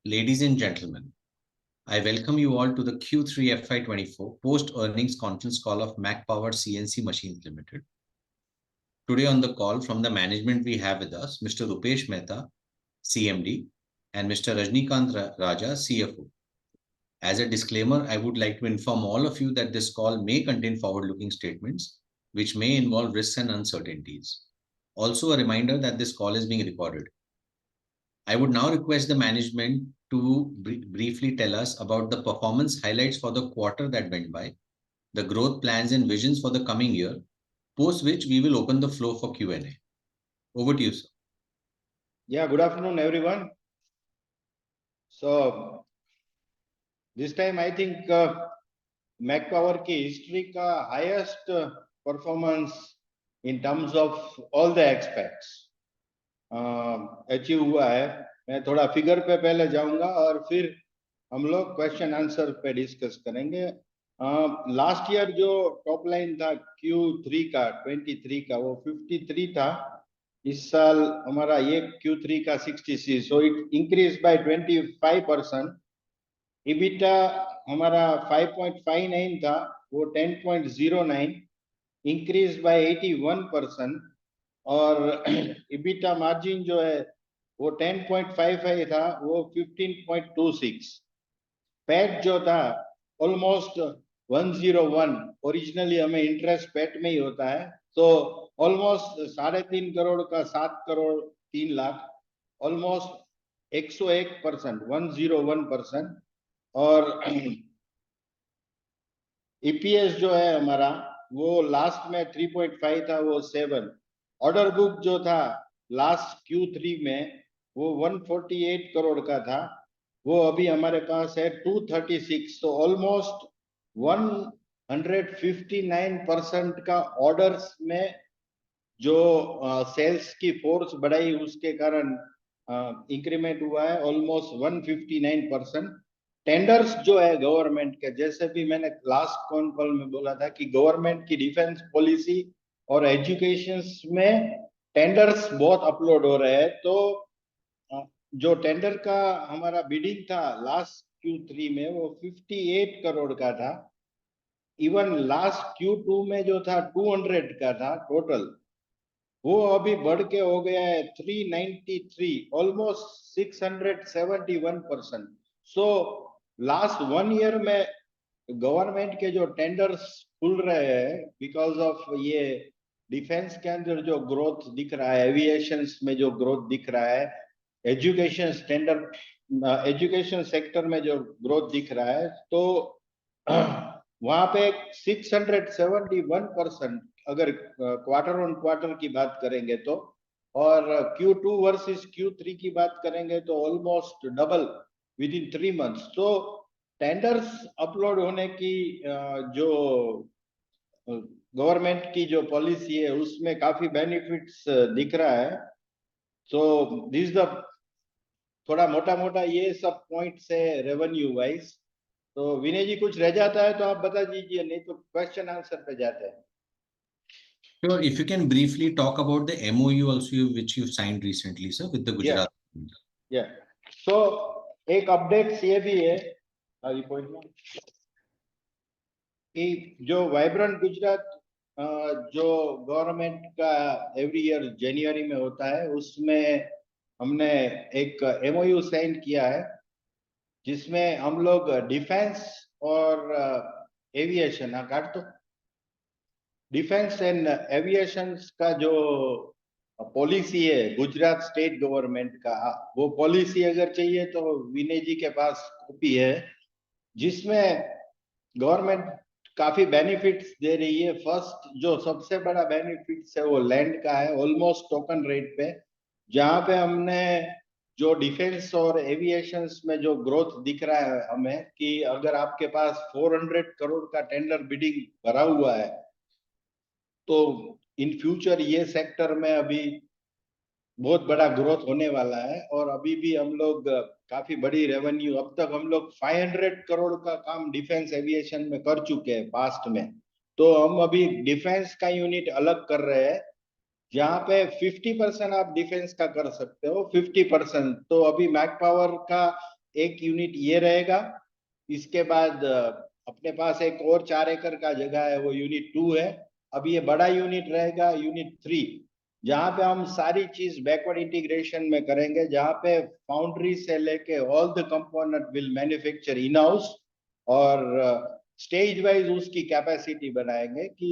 Ladies and gentlemen, I welcome you all to the Q3 FY24 post-earnings conference call of Mac Power CNC Machines Limited. Today on the call from the management we have with us Mr. Rupesh Mehta, CMD, and Mr. Rajnikant Raja, CFO. As a disclaimer, I would like to inform all of you that this call may contain forward-looking statements which may involve risks and uncertainties. Also, a reminder that this call is being recorded. I would now request the management to briefly tell us about the performance highlights for the quarter that went by, the growth plans and visions for the coming year, post which we will open the floor for Q&A. Over to you, sir. Yeah, good afternoon, everyone. So, this time I think Mac Power की history का highest performance in terms of all the aspects achieve हुआ है. मैं थोड़ा figure पे पहले जाऊंगा और फिर हम लोग क्वेश्चन आंसर पे डिस्कस करेंगे. लास्ट ईयर जो टॉप लाइन था Q3 का 23 का वो 53 था. इस साल हमारा ये Q3 का 66, so it increased by 25%. EBITDA हमारा 5.59 था, वो 10.09, increased by 81%. और EBITDA मार्जिन जो है वो 10.55 था, वो 15.26. पैट जो था ऑलमोस्ट 101. ओरिजिनली हमें इंटरेस्ट पैट में ही होता है, तो ऑलमोस्ट 3.5 करोड़ का 7 करोड़ 3 लाख, ऑलमोस्ट 101%, 101%. और EPS जो है हमारा वो लास्ट में 3.5 था, वो 7. ऑर्डर बुक जो था लास्ट Q3 में वो 148 करोड़ का था, वो अभी हमारे पास है 236. तो ऑलमोस्ट 159% का ऑर्डर्स में जो सेल्स की फोर्स बढ़ाई उसके कारण इंक्रीमेंट हुआ है, ऑलमोस्ट 159%. टेंडर्स जो है गवर्नमेंट के, जैसे भी मैंने लास्ट कॉल में बोला था कि गवर्नमेंट की डिफेंस पॉलिसी और एजुकेशन में टेंडर्स बहुत अपलोड हो रहे हैं. तो जो टेंडर का हमारा बिडिंग था लास्ट Q3 में वो 58 करोड़ का था. इवन लास्ट Q2 में जो था 200 का था टोटल, वो अभी बढ़ के हो गया है 393, ऑलमोस्ट 671%. सो लास्ट 1 ईयर में गवर्नमेंट के जो टेंडर्स खुल रहे हैं बिकॉज ऑफ ये डिफेंस के अंदर जो ग्रोथ दिख रहा है, एविएशन में जो ग्रोथ दिख रहा है, एजुकेशन स्टैंडर्ड एजुकेशन सेक्टर में जो ग्रोथ दिख रहा है, तो वहां पे 671% अगर क्वार्टर ऑन क्वार्टर की बात करेंगे तो, और Q2 वर्सेस Q3 की बात करेंगे तो almost double with in 3 months. तो टेंडर्स अपलोड होने की जो गवर्नमेंट की जो पॉलिसी है उसमें काफी बेनिफिट्स दिख रहा है. सो दिस द थोड़ा मोटा मोटा ये सब पॉइंट्स है रेवेन्यू वाइज. तो विनय जी कुछ रह जाता है तो आप बता दीजिए, नहीं तो क्वेश्चन आंसर पे जाते हैं. Sure, if you can briefly talk about the MOU also which you signed recently, sir, with the Gujarat. Yeah. So एक अपडेट्स ये भी है पॉइंट में कि जो वाइब्रेंट गुजरात जो गवर्नमेंट का एवरी ईयर जनवरी में होता है, उसमें हमने एक MOU साइन किया है जिसमें हम लोग डिफेंस और एविएशन काट तो डिफेंस एंड एविएशन का जो पॉलिसी है गुजरात स्टेट गवर्नमेंट का, वो पॉलिसी अगर चाहिए तो विनय जी के पास कॉपी है, जिसमें गवर्नमेंट काफी बेनिफिट्स दे रही है. फर्स्ट जो सबसे बड़ा बेनिफिट्स है वो लैंड का है, ऑलमोस्ट टोकन रेट पे, जहां पे हमने जो डिफेंस और एविएशन में जो ग्रोथ दिख रहा है हमें कि अगर आपके पास 400 करोड़ का टेंडर बिडिंग भरा हुआ है तो इन फ्यूचर ये सेक्टर में अभी बहुत बड़ा ग्रोथ होने वाला है. और अभी भी हम लोग काफी बड़ी रेवेन्यू, अब तक हम लोग 500 करोड़ का काम डिफेंस एविएशन में कर चुके हैं पास्ट में. तो हम अभी डिफेंस का यूनिट अलग कर रहे हैं जहाँ पे 50% आप डिफेंस का कर सकते हो, 50%. तो अभी मैक पावर का एक यूनिट ये रहेगा। इसके बाद अपने पास एक और 4 एकड़ का जगह है, वो यूनिट 2 है। अब ये बड़ा यूनिट रहेगा यूनिट 3, जहाँ पे हम सारी चीज बैकवर्ड इंटीग्रेशन में करेंगे, जहाँ पे फाउंड्री से लेके all the component will manufacture in house, और स्टेज वाइज उसकी कैपेसिटी बनाएंगे कि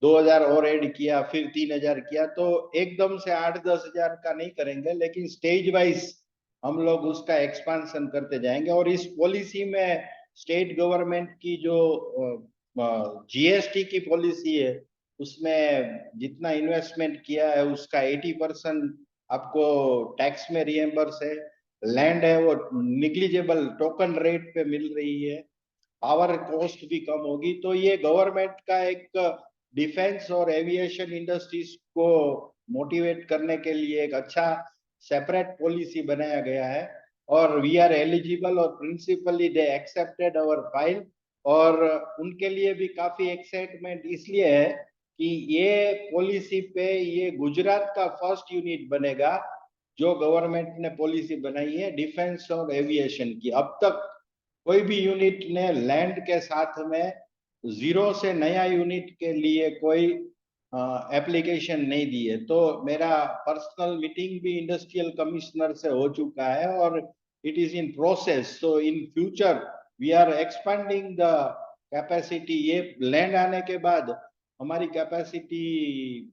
2000 और ऐड किया, फिर 3000 किया, तो एकदम से 8-10 हजार का नहीं करेंगे, लेकिन स्टेज वाइज हम लोग उसका एक्सपांशन करते जाएंगे। और इस पॉलिसी में स्टेट गवर्नमेंट की जो जीएसटी की पॉलिसी है, उसमें जितना इन्वेस्टमेंट किया है उसका 80% आपको टैक्स में रिएम्बर्स है। लैंड है वो निग्लिजिबल टोकन रेट पे मिल रही है। पावर कॉस्ट भी कम होगी। तो ये गवर्नमेंट का एक डिफेंस और एविएशन इंडस्ट्रीज को मोटिवेट करने के लिए एक अच्छा सेपरेट पॉलिसी बनाया गया है। और वी आर एलिजिबल, और principally they accepted our file. और उनके लिए भी काफी एक्साइटमेंट इसलिए है कि ये पॉलिसी पे ये गुजरात का फर्स्ट यूनिट बनेगा जो गवर्नमेंट ने पॉलिसी बनाई है डिफेंस और एविएशन की। अब तक कोई भी यूनिट ने लैंड के साथ में जीरो से नया यूनिट के लिए कोई एप्लीकेशन नहीं दी है। तो मेरा पर्सनल मीटिंग भी इंडस्ट्रियल कमिश्नर से हो चुका है और it is in process. So in future we are expanding the capacity. ये लैंड आने के बाद हमारी कैपेसिटी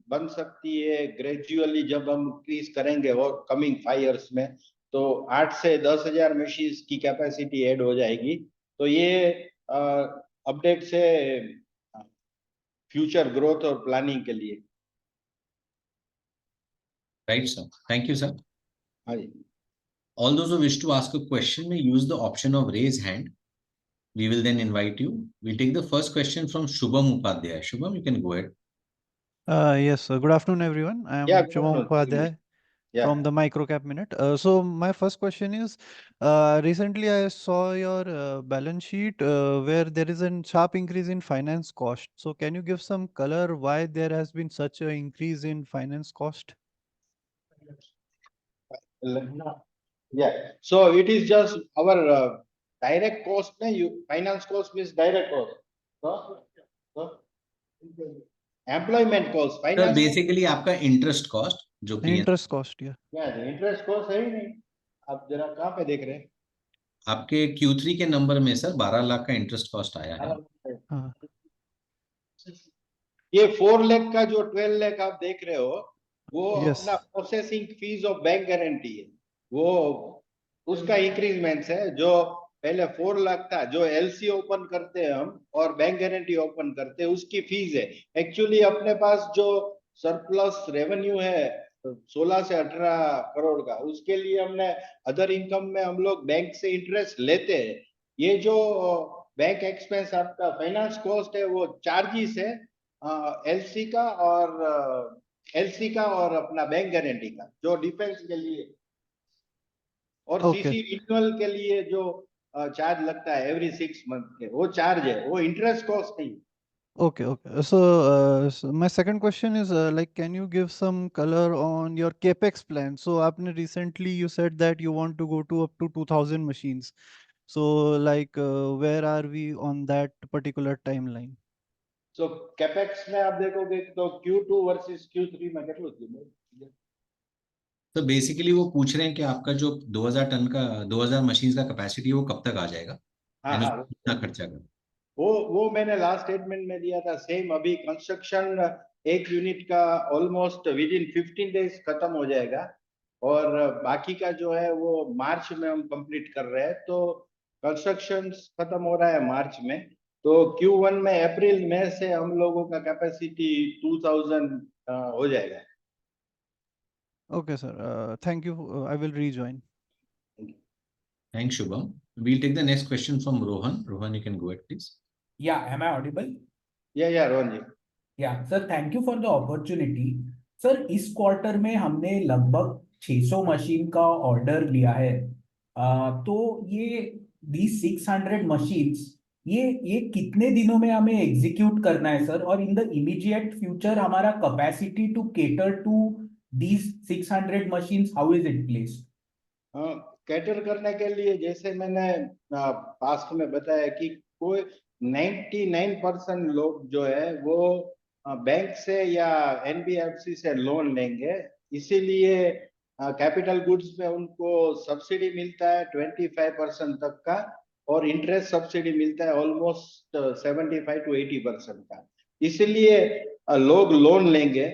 बन सकती है ग्रेजुअली, जब हम इंक्रीज करेंगे और कमिंग 5 years में, तो 8 से 10 हजार मशीन की कैपेसिटी ऐड हो जाएगी। तो ये अपडेट से फ्यूचर ग्रोथ और प्लानिंग के लिए। Right, sir. Thank you, sir. हाँ जी। All those who wish to ask a question may use the option of raise hand. We will then invite you. We'll take the first question from Shubham Upadhyay. Shubham, you can go ahead. Yes, good afternoon, everyone. I am Yeah, good Shubham afternoon. Upadhyay Yeah. from the Microcap Minute. So my first question is, recently I saw your balance sheet where there is a sharp increase in finance cost. So can you give some color why there has been such an increase in finance cost? Yeah. So it is just our direct cost. Finance cost means direct cost. Employment cost. Sir, Finance basically आपका interest cost जो कि Interest cost, yeah. Interest cost है ही नहीं। आप जरा कहाँ पे देख रहे हैं? आपके Q3 के नंबर में सर 12 लाख का इंटरेस्ट कॉस्ट आया है। हाँ. ये 4 लाख का जो 12 लाख आप देख रहे हो, वो Yes. अपना processing fees of bank guarantee है। वो उसका इंक्रीजमेंट है। जो पहले 4 लाख था, जो एलसी ओपन करते हैं हम और बैंक गारंटी ओपन करते हैं, उसकी फीस है। एक्चुअली अपने पास जो सरप्लस रेवेन्यू है 16 से 18 करोड़ का, उसके लिए हमने अदर इनकम में हम लोग बैंक से इंटरेस्ट लेते हैं। ये जो बैंक एक्सपेंस आपका फाइनेंस कॉस्ट है, वो चार्जेस है एलसी का और अपना बैंक गारंटी का, जो डिफेंस के लिए और Okay. सीसी रिन्यूअल के लिए जो चार्ज लगता है एवरी 6 मंथ के, वो चार्ज है, वो इंटरेस्ट कॉस्ट नहीं। Okay, okay. So, my second question is, like, can you give some color on your CapEx plan? So, आपने recently you said that you want to go to up to 2000 machines. So, like, where are we on that particular timeline? So capex में आप देखोगे तो Q2 versus Q3 में कितना थी? तो basically वो पूछ रहे हैं कि आपका जो 2000 टन का 2000 मशीन का कैपेसिटी वो कब तक आ जाएगा, हाँ यानी हाँ, उसमें कितना खर्चा कर। वो मैंने लास्ट स्टेटमेंट में दिया था सेम। अभी कंस्ट्रक्शन एक यूनिट का ऑलमोस्ट विद इन 15 डेज खत्म हो जाएगा, और बाकी का जो है वो मार्च में हम कंप्लीट कर रहे हैं। तो कंस्ट्रक्शन खत्म हो रहा है मार्च में, तो Q1 में अप्रैल में से हम लोगों का कैपेसिटी 2000 हो जाएगा। Okay, sir. Thank you. I will rejoin. Thanks, Shubham. We'll take the next question from Rohan. Rohan, you can go ahead, please. Yeah, am I audible? या रोहन जी। Yeah, sir, thank you for the opportunity. Sir, इस quarter में हमने लगभग 600 machine का order लिया है। तो ये 600 मशीन्स ये कितने दिनों में हमें एग्जीक्यूट करना है सर? और इन द इमीडिएट फ्यूचर हमारा capacity to cater to these 600 machines, how is it placed? Cater करने के लिए जैसे मैंने पास्ट में बताया कि कोई 99% लोग जो है वो बैंक से या एनबीएफसी से लोन लेंगे, इसीलिए कैपिटल गुड्स में उनको सब्सिडी मिलता है 25% तक का, और इंटरेस्ट सब्सिडी मिलता है ऑलमोस्ट 75 to 80% का। इसलिए लोग लोन लेंगे।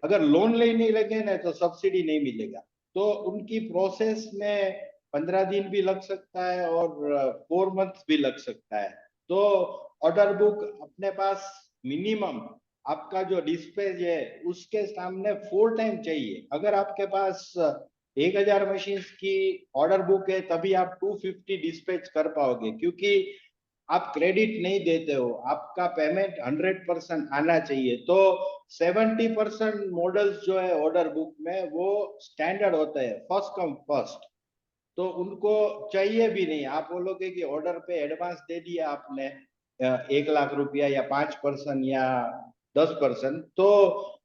अगर लोन लेने लगे ना तो सब्सिडी नहीं मिलेगा, तो उनकी प्रोसेस में 15 दिन भी लग सकता है और 4 मंथ भी लग सकता है। तो ऑर्डर बुक अपने पास मिनिमम आपका जो डिस्पैच है उसके सामने 4 टाइम चाहिए। अगर आपके पास 1000 मशीन की ऑर्डर बुक है तभी आप 250 डिस्पैच कर पाओगे, क्योंकि आप क्रेडिट नहीं देते हो, आपका पेमेंट 100% आना चाहिए। तो 70% मॉडल्स जो है ऑर्डर बुक में वो स्टैंडर्ड होते हैं, फर्स्ट कम फर्स्ट, तो उनको चाहिए भी नहीं। आप बोलोगे कि ऑर्डर पे एडवांस दे दिया आपने 1 लाख रुपया या 5% या 10%, तो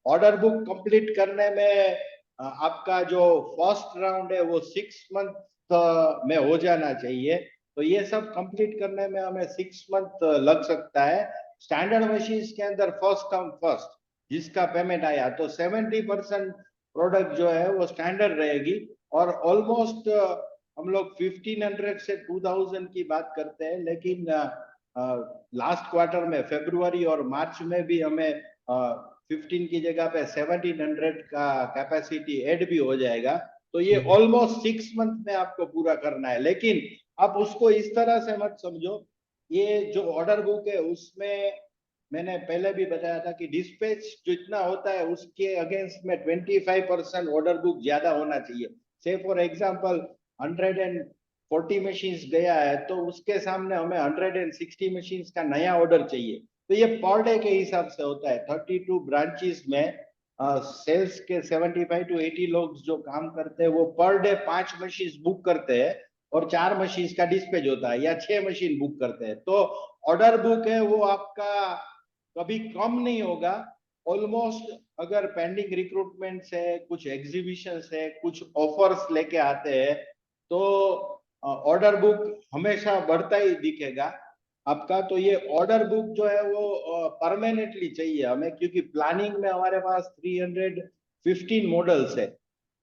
ऑर्डर बुक कंप्लीट करने में आपका जो फर्स्ट राउंड है वो 6 मंथ में हो जाना चाहिए। तो ये सब कंप्लीट करने में हमें 6 मंथ लग सकता है। स्टैंडर्ड मशीन के अंदर फर्स्ट कम फर्स्ट जिसका पेमेंट आया तो 70% प्रोडक्ट जो है वो स्टैंडर्ड रहेगी, और ऑलमोस्ट हम लोग 1500 से 2000 की बात करते हैं, लेकिन लास्ट क्वार्टर में फरवरी और मार्च में भी हमें 15 की जगह पे 1700 का कैपेसिटी ऐड भी हो जाएगा। तो ये ऑलमोस्ट 6 मंथ में आपको पूरा करना है। लेकिन आप उसको इस तरह से मत समझो, ये जो ऑर्डर बुक है उसमें मैंने पहले भी बताया था कि डिस्पैच जितना होता है उसके अगेंस्ट में 25% ऑर्डर बुक ज्यादा होना चाहिए। से फॉर एग्जांपल 140 मशीन्स गया है तो उसके सामने हमें 160 मशीन्स का नया ऑर्डर चाहिए। तो ये पर डे के हिसाब से होता है। 32 ब्रांचेस में सेल्स के 75 to 80 लोग जो काम करते हैं वो पर डे 5 मशीन बुक करते हैं और 4 मशीन का डिस्पैच होता है, या 6 मशीन बुक करते हैं। तो ऑर्डर बुक है वो आपका कभी कम नहीं होगा। ऑलमोस्ट अगर पेंडिंग रिक्रूटमेंट है, कुछ एग्जीबिशन है, कुछ ऑफर्स लेके आते हैं, तो ऑर्डर बुक हमेशा बढ़ता ही दिखेगा आपका। तो ये ऑर्डर बुक जो है वो परमानेंटली चाहिए हमें, क्योंकि प्लानिंग में हमारे पास 315 मॉडल्स है।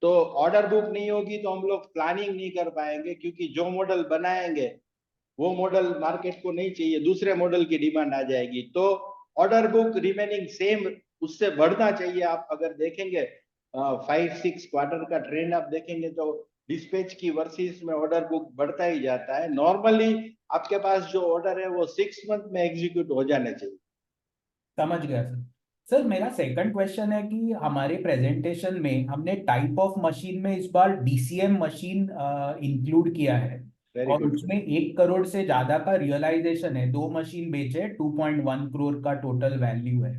तो ऑर्डर बुक नहीं होगी तो हम लोग प्लानिंग नहीं कर पाएंगे, क्योंकि जो मॉडल बनाएंगे वो मॉडल मार्केट को नहीं चाहिए, दूसरे मॉडल की डिमांड आ जाएगी। तो ऑर्डर बुक रिमेनिंग सेम, उससे बढ़ना चाहिए। आप अगर देखेंगे 5-6 क्वार्टर का ट्रेंड आप देखेंगे तो डिस्पैच की वर्सेस में ऑर्डर बुक बढ़ता ही जाता है। नॉर्मली आपके पास जो ऑर्डर है वो 6 मंथ में एग्जीक्यूट हो जाने चाहिए। समझ गया सर। सर मेरा सेकंड क्वेश्चन है कि हमारे प्रेजेंटेशन में हमने टाइप ऑफ मशीन में इस बार डीसीएम मशीन इंक्लूड किया है, वेरी और गुड। उसमें 1 करोड़ से ज्यादा का रियलाइजेशन है। 2 मशीन बेचे, 2.1 करोड़ का टोटल वैल्यू है।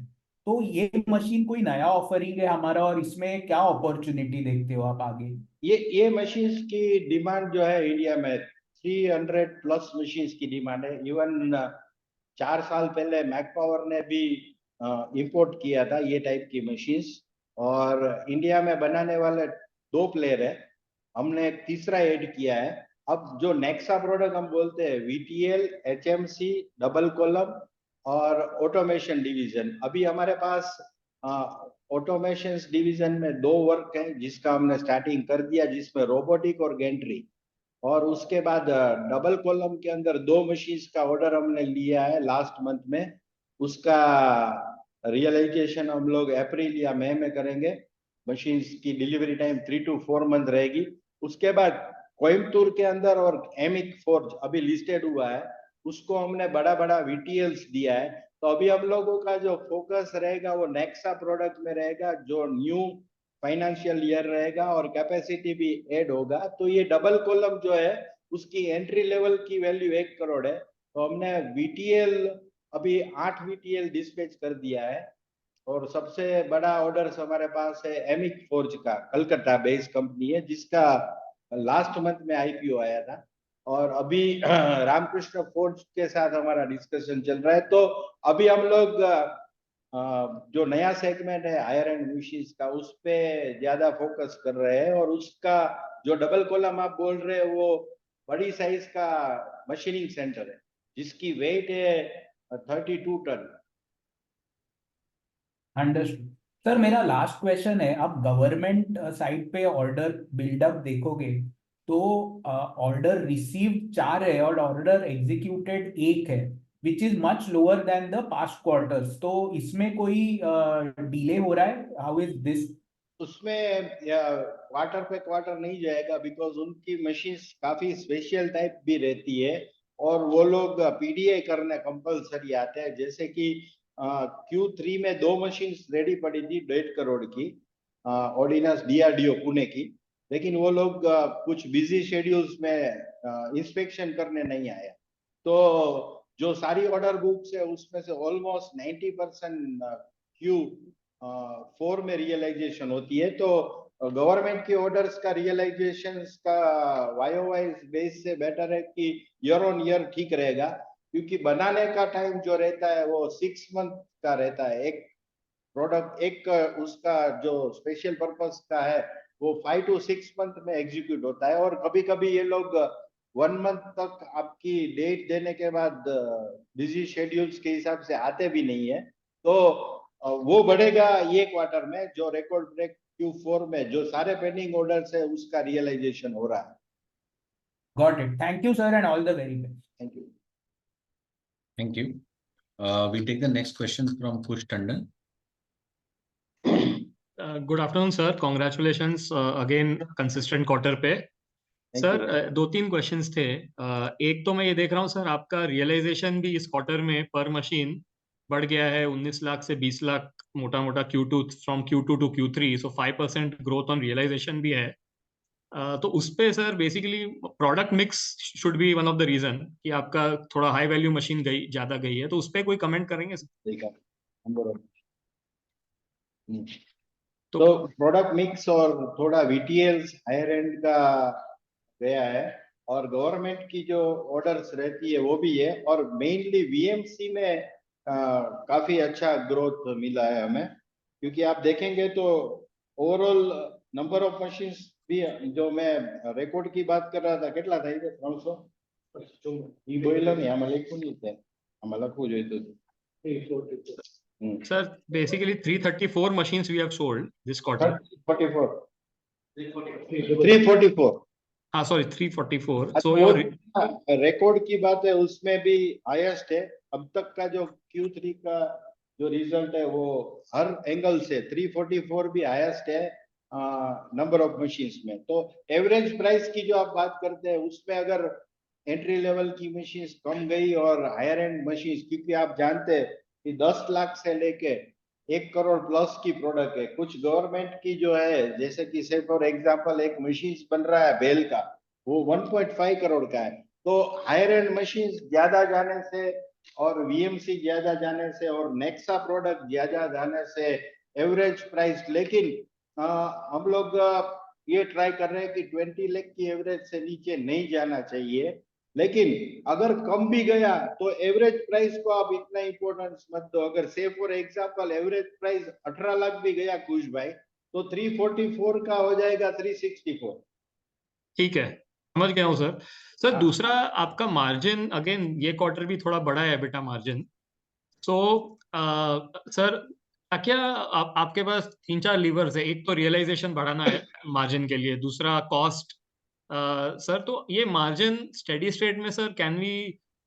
तो ये मशीन कोई नया ऑफरिंग है हमारा, और इसमें क्या अपॉर्चुनिटी देखते हो आप आगे? ये मशीन्स की डिमांड जो है इंडिया में 300 प्लस मशीन्स की डिमांड है। इवन 4 साल पहले मैक पावर ने भी इंपोर्ट किया था ये टाइप की मशीन्स, और इंडिया में बनाने वाले 2 प्लेयर है, हमने एक तीसरा ऐड किया है। अब जो नेक्सा प्रोडक्ट हम बोलते हैं वीटीएल, एचएमसी, डबल कॉलम और ऑटोमेशन डिवीजन। अभी हमारे पास ऑटोमेशन डिवीजन में 2 वर्क है जिसका हमने स्टार्टिंग कर दिया, जिसमें रोबोटिक और गैंट्री। और उसके बाद डबल कॉलम के अंदर 2 मशीन का ऑर्डर हमने लिया है लास्ट मंथ में। उसका रियलाइजेशन हम लोग अप्रैल या मई में करेंगे। मशीन की डिलीवरी टाइम 3 to 4 मंथ रहेगी। उसके बाद कोयम्बतूर के अंदर और एमिक फोर्ज अभी लिस्टेड हुआ है, उसको हमने बड़ा बड़ा वीटीएल्स दिया है। तो अभी हम लोगों का जो फोकस रहेगा वो नेक्सा प्रोडक्ट में रहेगा, जो न्यू फाइनेंशियल ईयर रहेगा और कैपेसिटी भी ऐड होगा। तो ये डबल कॉलम जो है उसकी एंट्री लेवल की वैल्यू 1 करोड़ है। तो हमने वीटीएल अभी 8 वीटीएल डिस्पैच कर दिया है, और सबसे बड़ा ऑर्डर हमारे पास है एमिक फोर्ज का, कलकत्ता बेस्ड कंपनी है, जिसका लास्ट मंथ में आईपीओ आया था। और अभी रामकृष्ण फोर्ज के साथ हमारा डिस्कशन चल रहा है। तो अभी हम लोग जो नया सेगमेंट है हायर एंड मशीन्स का उस पे ज्यादा फोकस कर रहे हैं, और उसका जो डबल कॉलम आप बोल रहे हैं वो बड़ी साइज का मशीनिंग सेंटर है जिसकी वेट है 32 टन। अंडरस्टूड। सर मेरा लास्ट क्वेश्चन है, आप गवर्नमेंट साइड पे ऑर्डर बिल्डअप देखोगे तो ऑर्डर रिसीव्ड 4 है और ऑर्डर एग्जीक्यूटेड 1 है, which is much lower than the past quarters. तो इसमें कोई डिले हो रहा है? How is this? उसमें क्वार्टर पे क्वार्टर नहीं जाएगा, बिकॉज उनकी मशीन्स काफी स्पेशल टाइप भी रहती है और वो लोग पीडीए करने कंपलसरी आते हैं। जैसे कि Q3 में 2 मशीन्स रेडी पड़ी थी 1.5 करोड़ की, ऑर्डिनेंस डीआरडीओ पुणे की, लेकिन वो लोग कुछ बिजी शेड्यूल्स में इंस्पेक्शन करने नहीं आया। तो जो सारी ऑर्डर बुक्स है उसमें से ऑलमोस्ट 90% Q4 में रियलाइजेशन होती है। तो गवर्नमेंट की ऑर्डर्स का रियलाइजेशन का YOY बेस से बेटर है कि ईयर ऑन ईयर ठीक रहेगा, क्योंकि बनाने का टाइम जो रहता है वो 6 मंथ का रहता है। एक प्रोडक्ट एक उसका जो स्पेशल पर्पस का है वो 5 to 6 मंथ में एग्जीक्यूट होता है, और कभी कभी ये लोग 1 मंथ तक आपकी डेट देने के बाद बिजी शेड्यूल्स के हिसाब से आते भी नहीं है। तो वो बढ़ेगा ये क्वार्टर में, जो रिकॉर्ड ब्रेक Q4 में जो सारे पेंडिंग ऑर्डर्स है उसका रियलाइजेशन हो रहा है। Got it. Thank you sir and all the very best. Thank you. Thank you. We take the next question from Kush Tandon. Good afternoon sir, congratulations again consistent quarter पे। Sir दो तीन questions थे। एक तो मैं ये देख रहा हूँ सर, आपका रियलाइजेशन भी इस क्वार्टर में पर मशीन बढ़ गया है 19 लाख से 20 लाख मोटा मोटा Q2 from Q2 to Q3, so 5% growth on realization भी है। तो उस पे sir basically product mix should be one of the reason कि आपका थोड़ा हाई वैल्यू मशीन ज्यादा गई है, तो उस पे कोई कमेंट करेंगे सर? तो प्रोडक्ट मिक्स और थोड़ा VTLs हायर एंड का गया है, और गवर्नमेंट की जो ऑर्डर्स रहती है वो भी है, और मेनली VMC में काफी अच्छा ग्रोथ मिला है हमें। क्योंकि आप देखेंगे तो ओवरऑल नंबर ऑफ मशीन्स भी, जो मैं रिकॉर्ड की बात कर रहा था, કેટલા થાય છે 300 ઈ બોઈલર ને આમાં લખ્યું નહીં છે, આમાં લખવું જોઈતું હતું। Sir, basically 334 machines we have sold this quarter. 344 344। हाँ सॉरी 344। तो So your रिकॉर्ड की बात है उसमें भी हाईएस्ट है। अब तक का जो Q3 का जो रिजल्ट है वो हर एंगल से 344 भी हाईएस्ट है नंबर ऑफ मशीन्स में। तो एवरेज प्राइस की जो आप बात करते हैं उसमें अगर एंट्री लेवल की मशीन्स कम गई और हायर एंड मशीन्स, क्योंकि आप जानते हैं कि 10 लाख से लेके 1 करोड़ प्लस की प्रोडक्ट है। कुछ गवर्नमेंट की जो है, जैसे कि से फॉर एग्जांपल एक मशीन बन रहा है बेल का, वो 1.5 करोड़ का है। तो हायर एंड मशीन ज्यादा जाने से और VMC ज्यादा जाने से और नेक्सा प्रोडक्ट ज्यादा जाने से एवरेज प्राइस, लेकिन हम लोग ये ट्राई कर रहे हैं कि 20 लाख की एवरेज से नीचे नहीं जाना चाहिए। लेकिन अगर कम भी गया तो एवरेज प्राइस को आप इतना इंपॉर्टेंस मत दो। अगर से for example average price 18 lakh भी गया कुछ भाई, तो 344 का हो जाएगा 364। ठीक है, समझ गया हूँ सर। सर हाँ। दूसरा आपका मार्जिन, अगेन ये क्वार्टर भी थोड़ा बड़ा है बेटा मार्जिन। सो सर क्या आपके पास 3-4 लीवर्स है? एक तो रियलाइजेशन बढ़ाना है मार्जिन के लिए, दूसरा कॉस्ट। सर तो ये मार्जिन स्टेडी स्टेट में sir can we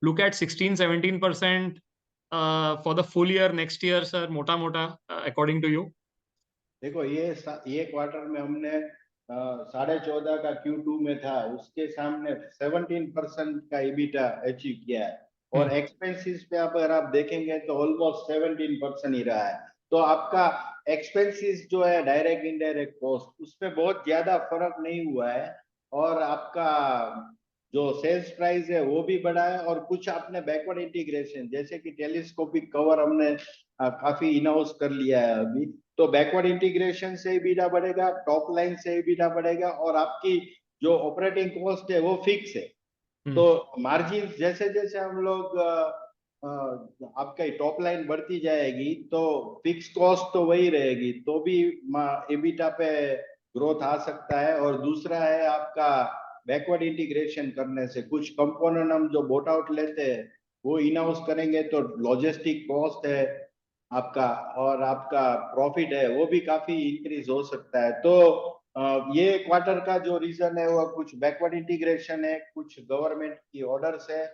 look at 16-17% for the full year next year sir, मोटा मोटा अकॉर्डिंग टू यू? देखो ये क्वार्टर में हमने 14.5 का Q2 में था, उसके सामने 17% का EBITDA अचीव किया है, और एक्सपेंसेस पे अगर आप देखेंगे तो ऑलमोस्ट 17% ही रहा है। तो आपका एक्सपेंसेस जो है डायरेक्ट इनडायरेक्ट कॉस्ट, उसमें बहुत ज्यादा फर्क नहीं हुआ है, और आपका जो सेल्स प्राइस है वो भी बढ़ा है, और कुछ आपने बैकवर्ड इंटीग्रेशन जैसे कि टेलीस्कोपिक कवर हमने काफी इनहाउस कर लिया है अभी, तो बैकवर्ड इंटीग्रेशन से EBITDA बढ़ेगा, टॉप लाइन से EBITDA बढ़ेगा, और आपकी जो ऑपरेटिंग कॉस्ट है वो फिक्स है। तो मार्जिन जैसे जैसे हम लोग आपका टॉप लाइन बढ़ती जाएगी तो फिक्स कॉस्ट तो वही रहेगी, तो भी एबिटा पे ग्रोथ आ सकता है। और दूसरा है आपका बैकवर्ड इंटीग्रेशन करने से कुछ कंपोनेंट हम जो बोट आउट लेते हैं वो इन हाउस करेंगे तो लॉजिस्टिक कॉस्ट है आपका और आपका प्रॉफिट है वो भी काफी इंक्रीज हो सकता है। तो ये क्वार्टर का जो रीजन है वो कुछ बैकवर्ड इंटीग्रेशन है, कुछ गवर्नमेंट की ऑर्डर्स है,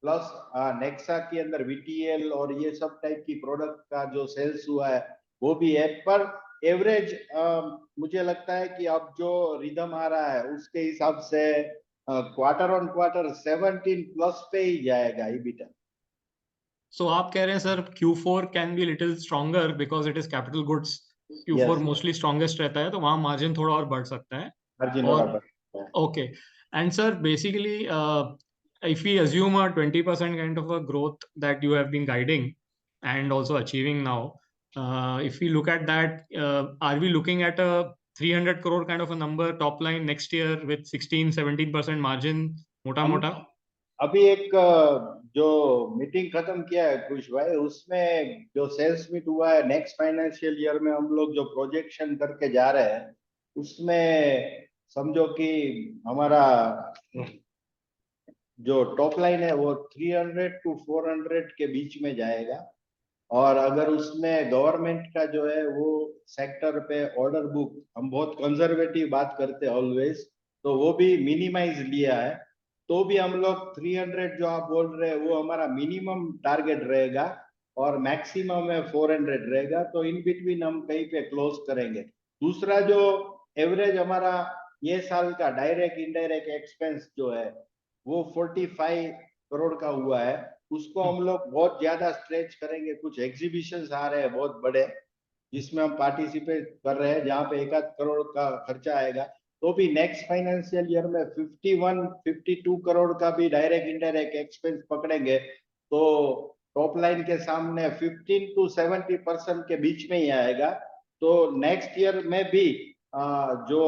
प्लस नेक्सा के अंदर वीटीएल और ये सब टाइप की प्रोडक्ट का जो सेल्स हुआ है वो भी है। पर एवरेज मुझे लगता है कि अब जो रिदम आ रहा है उसके हिसाब से क्वार्टर ऑन क्वार्टर 17 प्लस पे ही जाएगा ईबीटा। सो आप कह रहे हैं sir Q4 can be little stronger because it is capital goods, Q4 mostly strongest रहता है तो वहां मार्जिन थोड़ा और बढ़ सकता है। मार्जिन और बराबर है। okay, and sir, basically, if we assume a 20% kind of a growth that you have been guiding and also achieving now, if we look at that, are we looking at a 300 crore kind of a number top line next year with 16-17% margin, mota हम mota? अभी एक जो meeting खत्म किया है खुश भाई, उसमें जो सेल्स मीट हुआ है नेक्स्ट फाइनेंशियल ईयर में हम लोग जो प्रोजेक्शन करके जा रहे हैं उसमें समझो कि हमारा जो टॉप लाइन है वो 300 to 400 के बीच में जाएगा। और अगर उसमें गवर्नमेंट का जो है वो सेक्टर पे ऑर्डर बुक हम बहुत कंजर्वेटिव बात करते हैं ऑलवेज, तो वो भी मिनिमाइज लिया है, तो भी हम लोग 300 जो आप बोल रहे हैं वो हमारा मिनिमम टारगेट रहेगा और मैक्सिमम में 400 रहेगा, तो इन बिटवीन हम कहीं पे क्लोज करेंगे। दूसरा जो एवरेज हमारा ये साल का डायरेक्ट इनडायरेक्ट एक्सपेंस जो है वो 45 करोड़ का हुआ है, उसको हम लोग बहुत ज्यादा स्ट्रेच करेंगे। कुछ एग्जीबिशंस आ रहे हैं बहुत बड़े जिसमें हम पार्टिसिपेट कर रहे हैं जहाँ पे 1 करोड़ का खर्चा आएगा, तो भी नेक्स्ट फाइनेंशियल ईयर में 51-52 करोड़ का भी डायरेक्ट इनडायरेक्ट एक्सपेंस पकड़ेंगे तो टॉप लाइन के सामने 15 to 70% के बीच में ही आएगा। तो नेक्स्ट ईयर में भी जो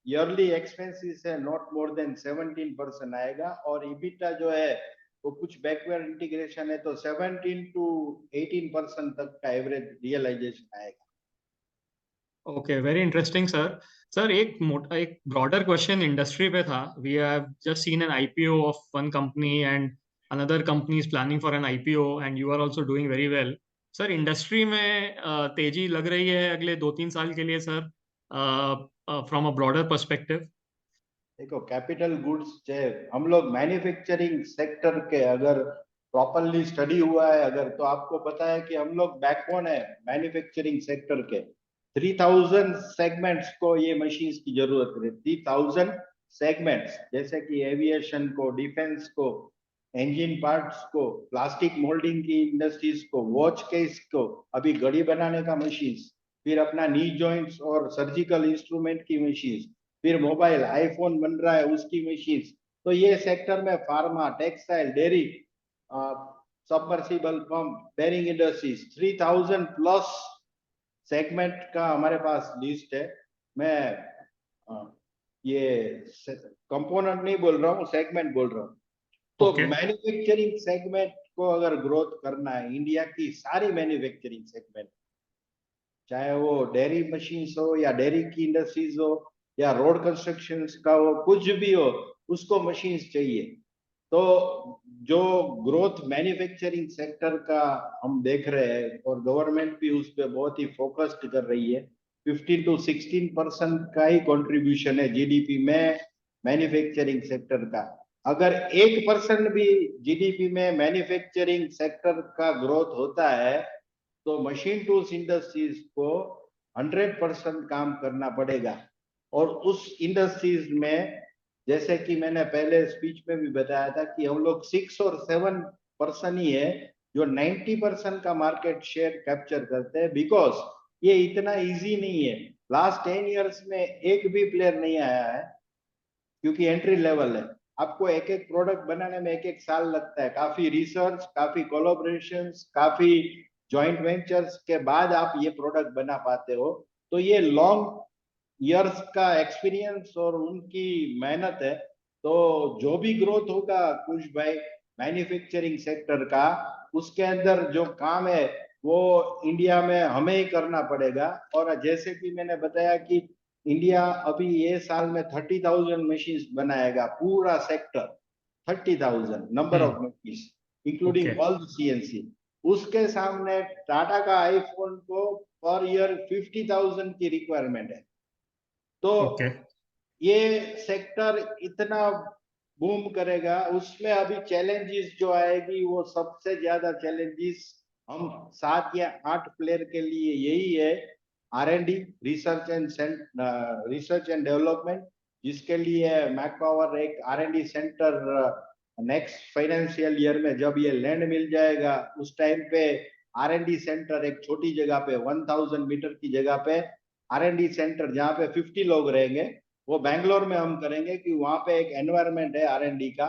ईयरली एक्सपेंसेस है नॉट मोर देन 17% आएगा और ईबिटा जो है वो कुछ बैकवर्ड इंटीग्रेशन है तो 17 to 18% तक का एवरेज रियलाइजेशन आएगा। Okay, very interesting, sir. Sir, एक broader question इंडस्ट्री पे था. We have just seen an IPO of one company and another company is planning for an IPO and you are also doing very well. Sir, industry में तेजी लग रही है अगले 2-3 साल के लिए sir, from a broader perspective? देखो कैपिटल गुड्स जो हम लोग मैन्युफैक्चरिंग सेक्टर के अगर प्रॉपरली स्टडी हुआ है अगर, तो आपको पता है कि हम लोग बैकबोन है मैन्युफैक्चरिंग सेक्टर के। 3000 सेगमेंट्स को ये मशीन्स की जरूरत है, 3000 सेगमेंट्स, जैसे कि एविएशन को, डिफेंस को, इंजन पार्ट्स को, प्लास्टिक मोल्डिंग की इंडस्ट्रीज को, वॉच केस को, अभी घड़ी बनाने का मशीन्स, फिर अपना नी जॉइंट्स और सर्जिकल इंस्ट्रूमेंट की मशीन्स, फिर मोबाइल आईफोन बन रहा है उसकी मशीन्स। तो ये सेक्टर में pharma, textile, dairy, submersible pump, bearing industries, 3000 plus segment का हमारे पास लिस्ट है। मैं ये कंपोनेंट नहीं बोल रहा हूँ, सेगमेंट बोल रहा हूँ। तो मैन्युफैक्चरिंग सेगमेंट को अगर ग्रोथ करना है, इंडिया की सारी मैन्युफैक्चरिंग सेगमेंट, चाहे वो डेयरी मशीन्स हो या डेयरी की इंडस्ट्रीज हो या रोड कंस्ट्रक्शन का हो, कुछ भी हो, उसको मशीन्स चाहिए। तो जो ग्रोथ मैन्युफैक्चरिंग सेक्टर का हम देख रहे हैं और गवर्नमेंट भी उस पर बहुत ही फोकस्ड कर रही है, 15 to 16% का ही कंट्रीब्यूशन है जीडीपी में मैन्युफैक्चरिंग सेक्टर का। अगर 1% भी जीडीपी में मैन्युफैक्चरिंग सेक्टर का ग्रोथ होता है तो मशीन टूल्स इंडस्ट्रीज को 100% काम करना पड़ेगा। और उस इंडस्ट्रीज में जैसे कि मैंने पहले स्पीच में भी बताया था कि हम लोग 6 और 7% ही है जो 90% का मार्केट शेयर कैप्चर करते हैं, बिकॉज ये इतना इजी नहीं है। लास्ट 10 इयर्स में एक भी प्लेयर नहीं आया है क्योंकि एंट्री लेवल है, आपको एक एक प्रोडक्ट बनाने में एक एक साल लगता है, काफी रिसर्च, काफी कोलैबोरेशंस, काफी जॉइंट वेंचर्स के बाद आप ये प्रोडक्ट बना पाते हो। तो ये लॉन्ग ईयर्स का एक्सपीरियंस और उनकी मेहनत है। तो जो भी ग्रोथ होगा कुछ भाई, मैन्युफैक्चरिंग सेक्टर का, उसके अंदर जो काम है वो इंडिया में हमें ही करना पड़ेगा। और जैसे कि मैंने बताया कि इंडिया अभी ये साल में 30,000 मशीन्स बनाएगा, पूरा sector 30,000 number of machines including Okay. All the CNC. उसके सामने टाटा का आईफोन को पर ईयर 50,000 की रिक्वायरमेंट है। तो Okay. ये सेक्टर इतना बूम करेगा, उसमें अभी चैलेंजेस जो आएगी वो सबसे ज्यादा चैलेंजेस हम 7 या 8 प्लेयर के लिए यही है, R&D, रिसर्च एंड डेवलपमेंट, जिसके लिए मैक पावर एक R&D centre next financial year में जब ये लैंड मिल जाएगा उस टाइम पे R&D सेंटर एक छोटी जगह पे 1000 मीटर की जगह पे R&D सेंटर जहाँ पे 50 लोग रहेंगे, वो बैंगलोर में हम करेंगे कि वहाँ पे एक एनवायरनमेंट है R&D का,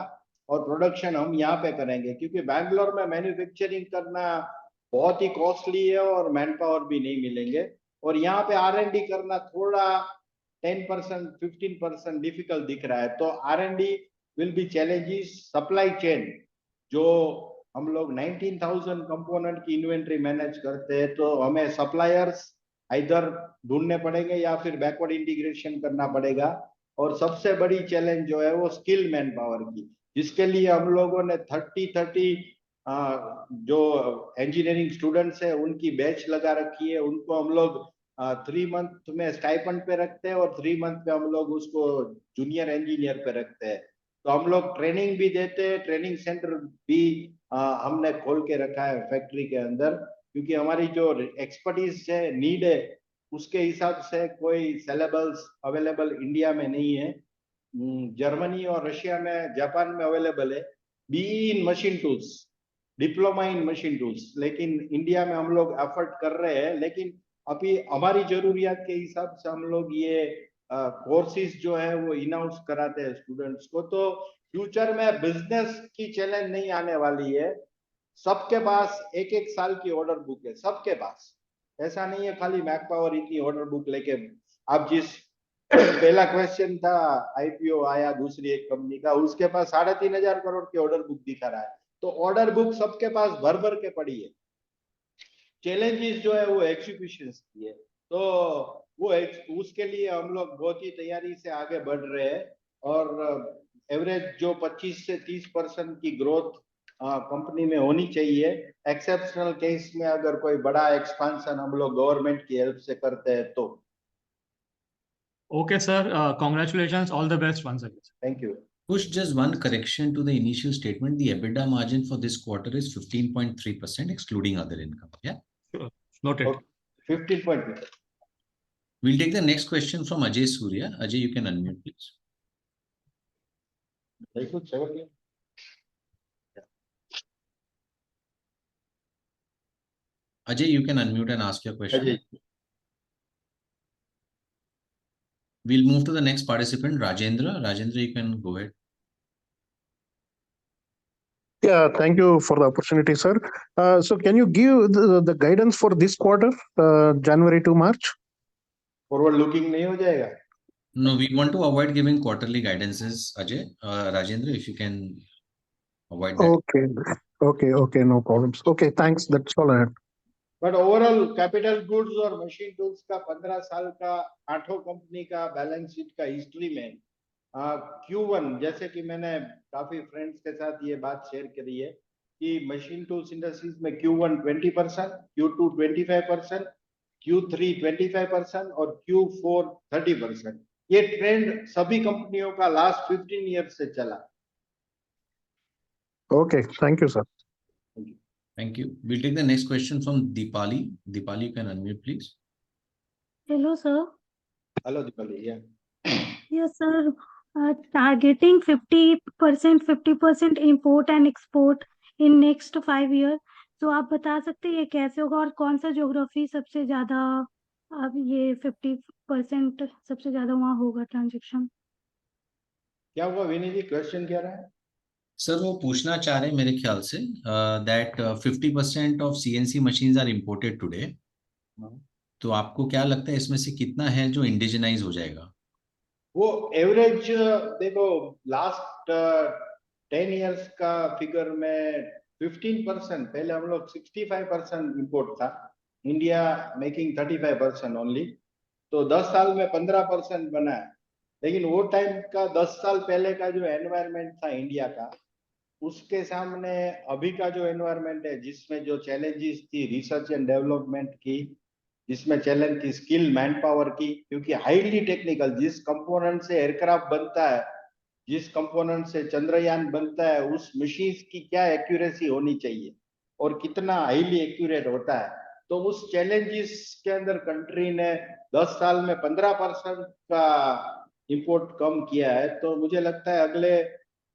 और प्रोडक्शन हम यहाँ पे करेंगे क्योंकि बैंगलोर में मैन्युफैक्चरिंग करना बहुत ही कॉस्टली है और मैन पावर भी नहीं मिलेंगे, और यहाँ पे R&D करना थोड़ा 10% 15% डिफिकल्ट दिख रहा है। तो R&D will be challenges. Supply chain जो हम लोग 19,000 कंपोनेंट की इन्वेंट्री मैनेज करते हैं, तो हमें सप्लायर्स इधर ढूंढने पड़ेंगे या फिर बैकवर्ड इंटीग्रेशन करना पड़ेगा। और सबसे बड़ी चैलेंज जो है वो स्किल मैन पावर की, जिसके लिए हम लोगों ने 30 जो इंजीनियरिंग स्टूडेंट्स है उनकी बैच लगा रखी है। उनको हम लोग 3 मंथ में स्टाइपेंड पे रखते हैं और 3 मंथ पे हम लोग उसको जूनियर इंजीनियर पे रखते हैं। तो हम लोग ट्रेनिंग भी देते हैं, ट्रेनिंग सेंटर भी हमने खोल के रखा है फैक्ट्री के अंदर, क्योंकि हमारी जो एक्सपर्टीज है, नीड है, उसके हिसाब से कोई सिलेबस अवेलेबल इंडिया में नहीं है। जर्मनी और रशिया में, जापान में अवेलेबल है be in machine tools, diploma in machine tools, लेकिन इंडिया में हम लोग एफर्ट कर रहे हैं। लेकिन अभी हमारी जरूरियात के हिसाब से हम लोग ये कोर्सेज जो है वो इन हाउस कराते हैं स्टूडेंट्स को। तो फ्यूचर में बिजनेस की चैलेंज नहीं आने वाली है। सबके पास एक एक साल की ऑर्डर बुक है, सबके पास। ऐसा नहीं है खाली मैक पावर इतनी ऑर्डर बुक लेके। आप जिस पहला क्वेश्चन था, आईपीओ आया दूसरी एक कंपनी का, उसके पास 3,500 करोड़ की ऑर्डर बुक दिखा रहा है। तो ऑर्डर बुक सबके पास भर भर के पड़ी है। चैलेंजेस जो है वो एग्जीक्यूशन की है। तो वो उसके लिए हम लोग बहुत ही तैयारी से आगे बढ़ रहे हैं। और एवरेज जो 25 से 30% की ग्रोथ कंपनी में होनी चाहिए। एक्सेप्शनल केस में अगर कोई बड़ा एक्सपांशन हम लोग गवर्नमेंट की हेल्प से करते हैं तो। Okay, sir. Congratulations. All the best once again. Thank you. Push, just one correction to the initial statement. The EBITDA margin for this quarter is 15.3%, excluding other income. Yeah. Sure. Noted. 15.2। We'll take the next question from Ajay Surya. Ajay, you can unmute, please. Ajay, you can unmute and ask your question. Ajay. We'll move to the next participant, Rajendra. Rajendra, you can go ahead. Yeah, thank you for the opportunity, sir. So can you give the guidance for this quarter, January to March? Forward looking नहीं हो जाएगा? No, we want to avoid giving quarterly guidances, Ajay. Rajendra, if you can avoid that. Okay, no problems. Okay, thanks. That's all I had. But overall capital goods और machine tools का 15 साल का 8 company का balance sheet का history में Q1, जैसे कि मैंने काफी फ्रेंड्स के साथ ये बात शेयर करी है कि मशीन टूल्स इंडस्ट्रीज में Q1 20%, Q2 25%, Q3 25% और Q4 30%। ये ट्रेंड सभी कंपनियों का लास्ट 15 ईयर से चला। Okay, thank you, sir. Thank you. We'll take the next question from Deepali. Deepali, you can unmute, please. Hello, sir. Hello Deepali. Yes, sir. Targeting 50% import and export in next 5 years. तो आप बता सकते हैं ये कैसे होगा और कौन सा ज्योग्राफी सबसे ज्यादा अब ये 50% सबसे ज्यादा वहाँ होगा ट्रांजेक्शन? क्या हुआ विनी जी, क्वेश्चन क्या रहा है? सर वो पूछना चाह रहे हैं मेरे ख्याल से that 50% of CNC machines are imported today. तो आपको क्या लगता है इसमें से कितना है जो इंडिजिनाइज हो जाएगा? वो एवरेज देखो, लास्ट 10 इयर्स का फिगर में 15%, पहले हम लोग 65% इंपोर्ट था, इंडिया मेकिंग 35% ओनली, तो 10 साल में 15% बना है। लेकिन वो टाइम का 10 साल पहले का जो एनवायरनमेंट था इंडिया का, उसके सामने अभी का जो एनवायरनमेंट है, जिसमें जो चैलेंजेस थी रिसर्च एंड डेवलपमेंट की, जिसमें चैलेंज थी स्किल मैन पावर की, क्योंकि हाईली टेक्निकल, जिस कंपोनेंट से एयरक्राफ्ट बनता है, जिस कंपोनेंट से चंद्रयान बनता है, उस मशीन की क्या एक्यूरेसी होनी चाहिए और कितना हाईली एक्यूरेट होता है, तो उस चैलेंजेस के अंदर कंट्री ने 10 साल में 15% का इंपोर्ट कम किया है। तो मुझे लगता है अगले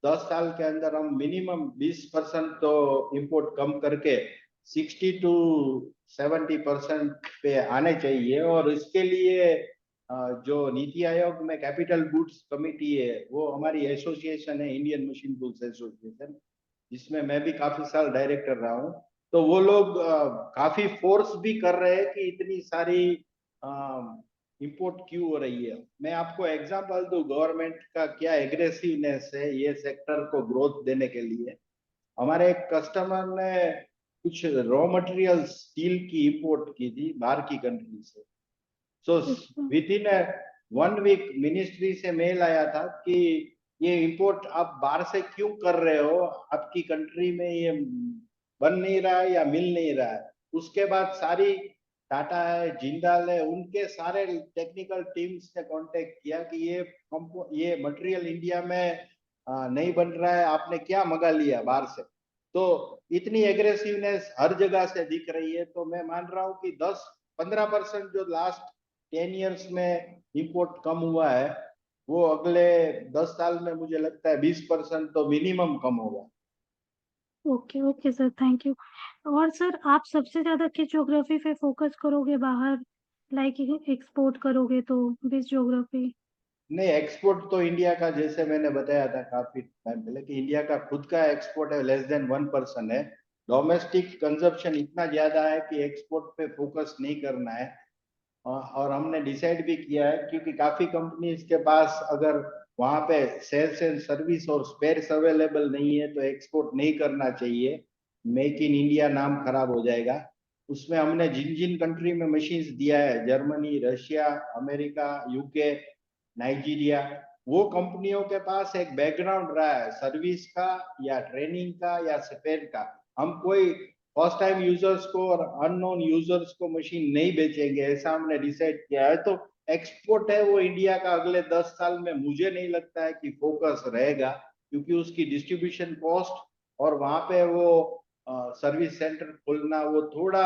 10 साल के अंदर हम मिनिमम 20% तो इंपोर्ट कम करके 60 to 70% पे आने चाहिए। और इसके लिए जो नीति आयोग में कैपिटल गुड्स कमेटी है, वो हमारी एसोसिएशन है, इंडियन मशीन टूल्स एसोसिएशन, जिसमें मैं भी काफी साल डायरेक्टर रहा हूँ। तो वो लोग काफी फोर्स भी कर रहे हैं कि इतनी सारी इंपोर्ट क्यों हो रही है। मैं आपको एग्जांपल दूं, गवर्नमेंट का क्या एग्रेसिवनेस है ये सेक्टर को ग्रोथ देने के लिए। हमारे एक कस्टमर ने कुछ रॉ मटेरियल स्टील की इंपोर्ट की थी बाहर की कंट्री से। So within 1 week ministry से मेल आया था कि ये इंपोर्ट आप बाहर से क्यों कर रहे हो, आपकी कंट्री में ये बन नहीं रहा है या मिल नहीं रहा है। उसके बाद सारी टाटा है, जिंदाल है, उनके सारे टेक्निकल टीम्स ने कांटेक्ट किया कि ये मटेरियल इंडिया में नहीं बन रहा है, आपने क्या मंगा लिया बाहर से। तो इतनी एग्रेसिवनेस हर जगह से दिख रही है। तो मैं मान रहा हूँ कि 10-15% जो लास्ट 10 इयर्स में इंपोर्ट कम हुआ है, वो अगले 10 साल में मुझे लगता है 20% तो मिनिमम कम होगा। Okay okay sir, thank you. और सर, आप सबसे ज्यादा किस ज्योग्राफी पे फोकस करोगे बाहर, लाइक एक्सपोर्ट करोगे तो विच ज्योग्राफी? नहीं, एक्सपोर्ट तो इंडिया का, जैसे मैंने बताया था काफी टाइम पहले, कि इंडिया का खुद का एक्सपोर्ट है लेस देन 1% है। डोमेस्टिक कंजप्शन इतना ज्यादा है कि एक्सपोर्ट पे फोकस नहीं करना है। और हमने डिसाइड भी किया है, क्योंकि काफी कंपनीज के पास अगर वहां पे सेल्स एंड सर्विस और स्पेयर्स अवेलेबल नहीं है, तो एक्सपोर्ट नहीं करना चाहिए। मेक इन इंडिया नाम खराब हो जाएगा। उसमें हमने जिन जिन कंट्री में मशीन्स दिया है, Germany, Russia, America, UK, Nigeria, वो कंपनियों के पास एक बैकग्राउंड रहा है सर्विस का या ट्रेनिंग का या स्पेयर का। हम कोई फर्स्ट टाइम यूजर्स को और अननोन यूजर्स को मशीन नहीं बेचेंगे, ऐसा हमने डिसाइड किया है। तो एक्सपोर्ट है वो इंडिया का अगले 10 साल में मुझे नहीं लगता है कि फोकस रहेगा, क्योंकि उसकी डिस्ट्रीब्यूशन कॉस्ट और वहां पे वो सर्विस सेंटर खोलना, वो थोड़ा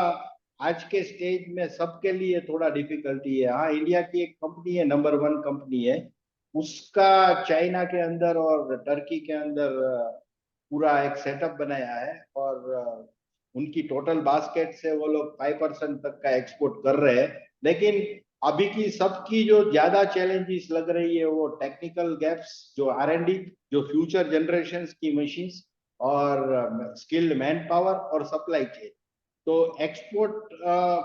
आज के स्टेज में सबके लिए थोड़ा डिफिकल्टी है। हाँ, इंडिया की एक कंपनी है, नंबर 1 कंपनी है, उसका चाइना के अंदर और टर्की के अंदर पूरा एक सेटअप बनाया है, और उनकी टोटल बास्केट से वो लोग 5% तक का एक्सपोर्ट कर रहे हैं। लेकिन अभी की सबकी जो ज्यादा चैलेंजेस लग रही है, वो टेक्निकल गैप्स, जो R&D, जो फ्यूचर जनरेशन की मशीन्स, और स्किल्ड मैन पावर और सप्लाई चेन। तो एक्सपोर्ट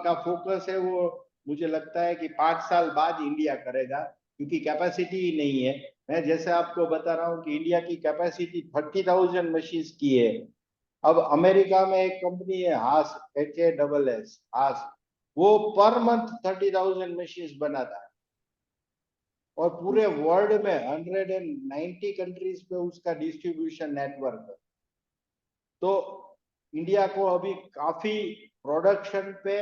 का फोकस है वो, मुझे लगता है कि 5 साल बाद इंडिया करेगा, क्योंकि कैपेसिटी ही नहीं है। मैं जैसे आपको बता रहा हूँ कि इंडिया की कैपेसिटी 30,000 मशीन्स की है। अब अमेरिका में एक कंपनी है हास, HASS, हास, वो पर मंथ 30,000 मशीन्स बनाता है, और पूरे वर्ल्ड में 190 कंट्रीज पे उसका डिस्ट्रीब्यूशन नेटवर्क है। तो इंडिया को अभी काफी प्रोडक्शन पे,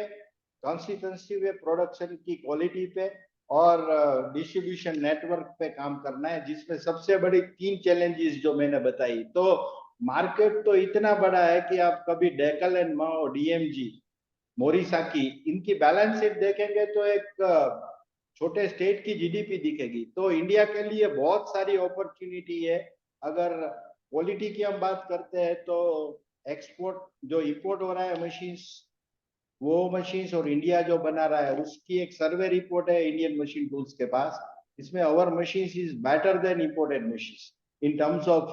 कंसिस्टेंसी पे, प्रोडक्शन की क्वालिटी पे और डिस्ट्रीब्यूशन नेटवर्क पे काम करना है, जिसमें सबसे बड़ी 3 चैलेंजेस जो मैंने बताई। तो मार्केट तो इतना बड़ा है कि आप कभी डेकल एंड माओ, DMG, मोरिसाकी, इनकी बैलेंस शीट देखेंगे तो एक छोटे स्टेट की GDP दिखेगी। तो इंडिया के लिए बहुत सारी अपॉर्चुनिटी है। अगर क्वालिटी की हम बात करते हैं, तो एक्सपोर्ट जो इंपोर्ट हो रहा है मशीन्स, वो मशीन्स, और इंडिया जो बना रहा है, उसकी एक सर्वे रिपोर्ट है इंडियन मशीन टूल्स के पास। इसमें our machines is better than imported machines in terms of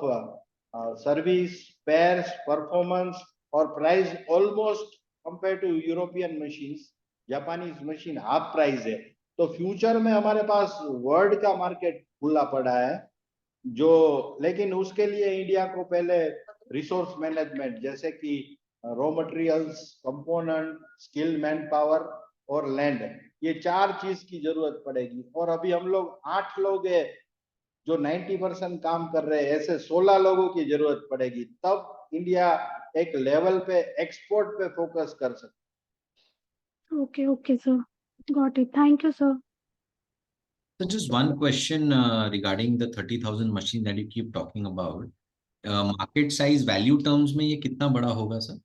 service, spares, performance और price, almost compare to European machines. Japanese machine half price है। तो फ्यूचर में हमारे पास वर्ल्ड का मार्केट खुला पड़ा है, जो लेकिन उसके लिए इंडिया को पहले रिसोर्स मैनेजमेंट जैसे कि raw materials, component, skill man power और लैंड, ये 4 चीज की जरूरत पड़ेगी। और अभी हम लोग 8 लोग हैं जो 90% काम कर रहे हैं, ऐसे 16 लोगों की जरूरत पड़ेगी, तब इंडिया एक लेवल पे एक्सपोर्ट पे फोकस कर सकता। Okay, sir. Got it. Thank you, sir. So just one question regarding the 30,000 machine that you keep talking about. Market size value terms में ये कितना बड़ा होगा सर?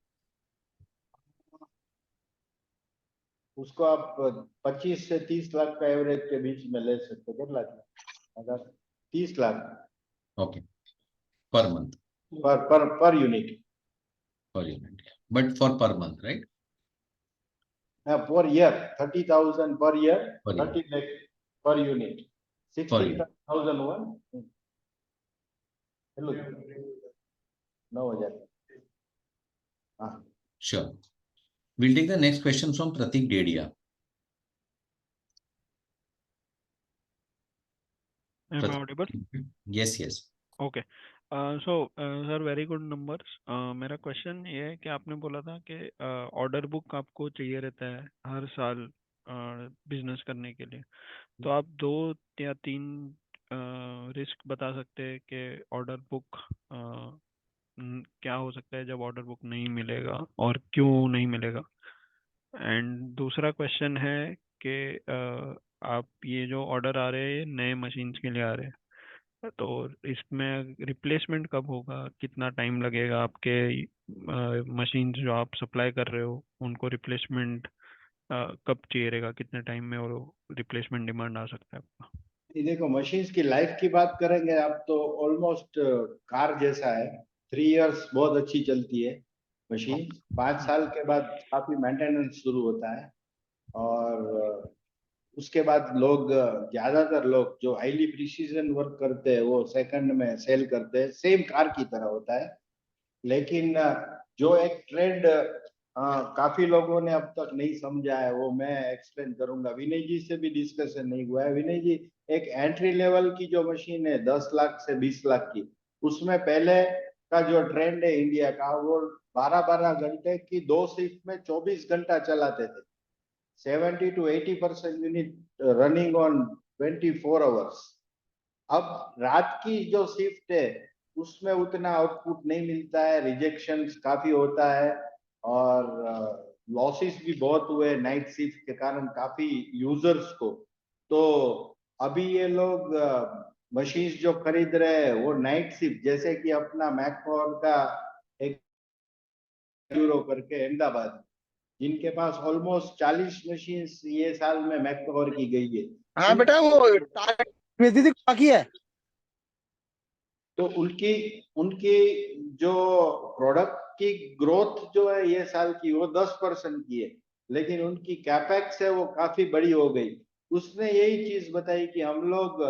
उसको आप 25 से 30 लाख का एवरेज के बीच में ले सकते हो। कितना लाख? अगर 30 lakh Okay. Per month. Per unit. Per unit. But for per month, right? Per year 30,000 per year, Per year. 30 lakh per unit, 16,001 9,000। हाँ, Sure. We'll take the next question from Pratik Dedia. Am I audible? Yes, yes. Okay. Sir, very good numbers. मेरा question ये है कि आपने बोला था कि order book आपको चाहिए रहता है हर साल बिजनेस करने के लिए, तो आप 2 या 3 रिस्क बता सकते हैं कि ऑर्डर बुक क्या हो सकता है जब ऑर्डर बुक नहीं मिलेगा और क्यों नहीं मिलेगा। एंड दूसरा क्वेश्चन है कि आप ये जो ऑर्डर आ रहे हैं नए मशीन्स के लिए आ रहे हैं, तो इसमें रिप्लेसमेंट कब होगा, कितना टाइम लगेगा, आपके मशीन्स जो आप सप्लाई कर रहे हो उनको रिप्लेसमेंट कब चाहिए रहेगा, कितने टाइम में और रिप्लेसमेंट डिमांड आ सकता है आपका। ये देखो मशीन्स की लाइफ की बात करेंगे आप तो ऑलमोस्ट कार जैसा है। 3 इयर्स बहुत अच्छी चलती है मशीन, 5 साल के बाद काफी मेंटेनेंस शुरू होता है और उसके बाद लोग ज्यादातर लोग जो हाईली प्रिसीजन वर्क करते हैं वो सेकंड में सेल करते हैं, सेम कार की तरह होता है। लेकिन जो एक ट्रेंड काफी लोगों ने अब तक नहीं समझा है वो मैं एक्सप्लेन करूंगा। विनय जी से भी डिस्कशन नहीं हुआ है। विनय जी, एक एंट्री लेवल की जो मशीन है 10 लाख से 20 लाख की, उसमें पहले का जो ट्रेंड है इंडिया का, वो 12-12 घंटे की 2 शिफ्ट में 24 घंटा चलाते थे। 70 to 80% unit running on 24 hours. अब रात की जो शिफ्ट है उसमें उतना आउटपुट नहीं मिलता है, रिजेक्शन काफी होता है और लॉसेस भी बहुत हुए नाइट शिफ्ट के कारण काफी यूजर्स को। तो अभी ये लोग मशीन्स जो खरीद रहे हैं वो नाइट शिफ्ट, जैसे कि अपना मैकपावर का एक यूरो करके अहमदाबाद, जिनके पास ऑलमोस्ट 40 मशीन्स ये साल में मैकपावर की गई है। हाँ बेटा, वो भेजी थी बाकी है। तो उनकी उनकी जो प्रोडक्ट की ग्रोथ जो है ये साल की वो 10% की है, लेकिन उनकी कैपेक्स है वो काफी बड़ी हो गई। उसने यही चीज बताई कि हम लोग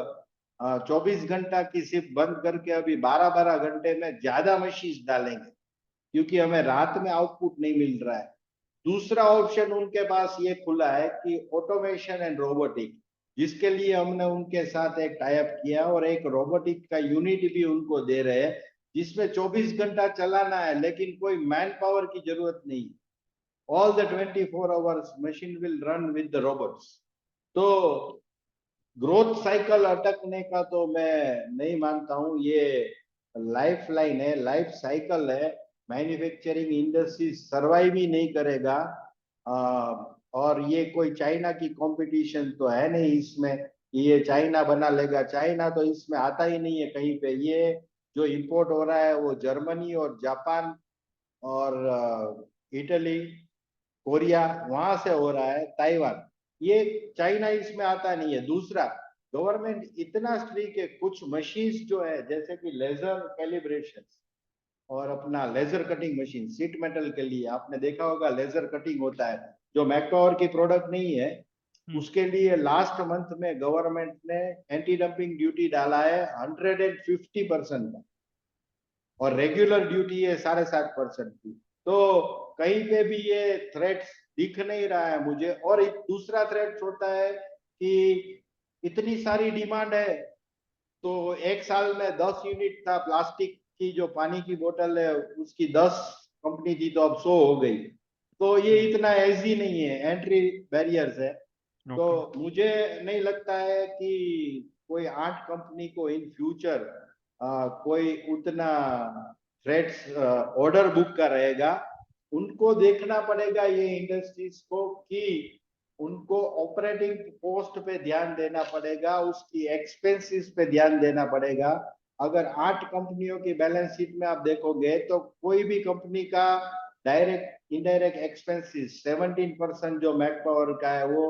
24 घंटा की शिफ्ट बंद करके अभी 12-12 घंटे में ज्यादा मशीन डालेंगे क्योंकि हमें रात में आउटपुट नहीं मिल रहा है। दूसरा ऑप्शन उनके पास ये खुला है कि ऑटोमेशन एंड रोबोटिक, जिसके लिए हमने उनके साथ एक टाई अप किया और एक रोबोटिक का यूनिट भी उनको दे रहे हैं, जिसमें 24 घंटा चलाना है लेकिन कोई मैन पावर की जरूरत नहीं। All the 24 hours machine will run with the robots. तो ग्रोथ साइकिल अटकने का तो मैं नहीं मानता हूं, ये लाइफ लाइन है, लाइफ साइकिल है। मैन्युफैक्चरिंग इंडस्ट्री सर्वाइव ही नहीं करेगा और ये कोई चाइना की कंपटीशन तो है नहीं इसमें, ये चाइना बना लेगा। चाइना तो इसमें आता ही नहीं है कहीं पे। ये जो इंपोर्ट हो रहा है वो जर्मनी और जापान और इटली, कोरिया वहां से हो रहा है, ताइवान, ये चाइना इसमें आता नहीं है। दूसरा, गवर्नमेंट इतना स्ट्रिक्ट है, कुछ मशीन्स जो है जैसे कि लेजर कैलिब्रेशन और अपना laser cutting machine sheet metal के लिए आपने देखा होगा लेजर कटिंग होता है, जो मैकपावर की प्रोडक्ट नहीं है, उसके लिए लास्ट मंथ में गवर्नमेंट ने एंटी डंपिंग ड्यूटी डाला है 150% का और रेगुलर ड्यूटी है 7.5% की। तो कहीं पे भी ये थ्रेट्स दिख नहीं रहा है मुझे। और एक दूसरा थ्रेट होता है कि इतनी सारी डिमांड है तो एक साल में 10 यूनिट था। प्लास्टिक की जो पानी की बोतल है उसकी 10 कंपनी थी, तो अब 100 हो गई। तो ये इतना इजी नहीं है, एंट्री बैरियर्स है। तो मुझे नहीं लगता है कि कोई 8 कंपनी को इन फ्यूचर कोई उतना थ्रेड्स ऑर्डर बुक का रहेगा। उनको देखना पड़ेगा ये इंडस्ट्रीज को कि उनको ऑपरेटिंग कॉस्ट पे ध्यान देना पड़ेगा, उसकी एक्सपेंसेस पे ध्यान देना पड़ेगा। अगर 8 कंपनियों की बैलेंस शीट में आप देखोगे तो कोई भी कंपनी का डायरेक्ट इनडायरेक्ट एक्सपेंसेस 17% जो मैक पावर का है वो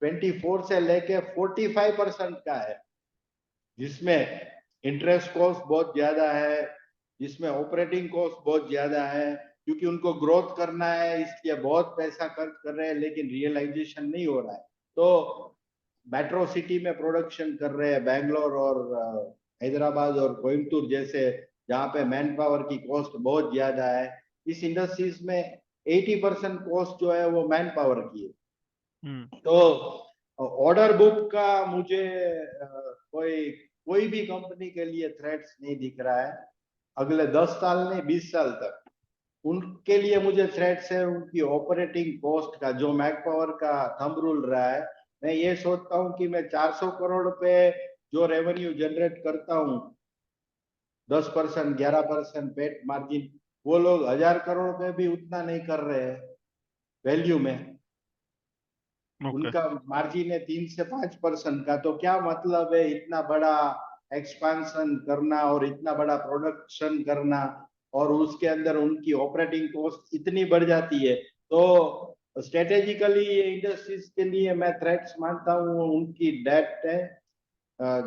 24 से लेके 45% का है, जिसमें इंटरेस्ट कॉस्ट बहुत ज्यादा है, जिसमें ऑपरेटिंग कॉस्ट बहुत ज्यादा है, क्योंकि उनको ग्रोथ करना है इसलिए बहुत पैसा खर्च कर रहे हैं, लेकिन रियलाइजेशन नहीं हो रहा है। तो मेट्रो सिटी में प्रोडक्शन कर रहे हैं, बैंगलोर और हैदराबाद और कोयम्बतूर जैसे, जहाँ पे मैन पावर की कॉस्ट बहुत ज्यादा है। इस इंडस्ट्रीज में 80% कॉस्ट जो है वो मैन पावर की है। तो ऑर्डर बुक का मुझे कोई भी कंपनी के लिए थ्रेट्स नहीं दिख रहा है अगले 10 साल नहीं 20 साल तक। उनके लिए मुझे थ्रेट्स है उनकी ऑपरेटिंग कॉस्ट का, जो मैक पावर का थंब रूल रहा है। मैं ये सोचता हूँ कि मैं 400 करोड़ पे जो रेवेन्यू जनरेट करता हूँ, 10% 11% पेट मार्जिन, वो लोग 1000 करोड़ पे भी उतना नहीं कर रहे हैं वैल्यू में। उनका मार्जिन है 3 से 5% का। तो क्या मतलब है इतना बड़ा एक्सपेंशन करना और इतना बड़ा प्रोडक्शन करना, और उसके अंदर उनकी ऑपरेटिंग कॉस्ट इतनी बढ़ जाती है। तो स्ट्रेटेजिकली ये इंडस्ट्रीज के लिए मैं थ्रेट्स मानता हूँ। उनकी डेट है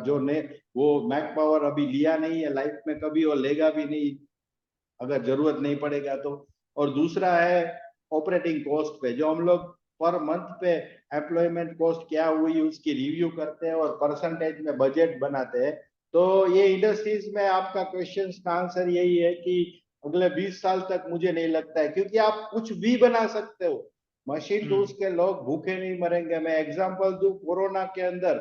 जो ने वो मैक पावर अभी लिया नहीं है, लाइफ में कभी वो लेगा भी नहीं अगर जरूरत नहीं पड़ेगा तो। और दूसरा है ऑपरेटिंग कॉस्ट पे, जो हम लोग पर मंथ पे एम्प्लॉयमेंट कॉस्ट क्या हुई उसकी रिव्यू करते हैं और परसेंटेज में बजट बनाते हैं। तो ये इंडस्ट्रीज में आपका क्वेश्चन का आंसर यही है कि अगले 20 साल तक मुझे नहीं लगता है, क्योंकि आप कुछ भी बना सकते हो। मशीन टूल्स के लोग भूखे नहीं मरेंगे। मैं एग्जांपल दूं, कोरोना के अंदर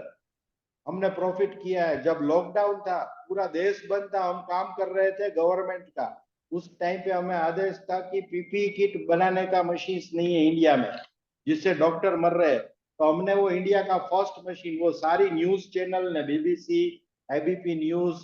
हमने प्रॉफिट किया है। जब लॉकडाउन था, पूरा देश बंद था, हम काम कर रहे थे गवर्नमेंट का, उस टाइम पे हमें आदेश था कि पीपीई किट बनाने का मशीन नहीं है इंडिया में, जिससे डॉक्टर मर रहे हैं। तो हमने वो इंडिया का फर्स्ट मशीन, वो सारी न्यूज चैनल ने, बीबीसी, एबीपी न्यूज,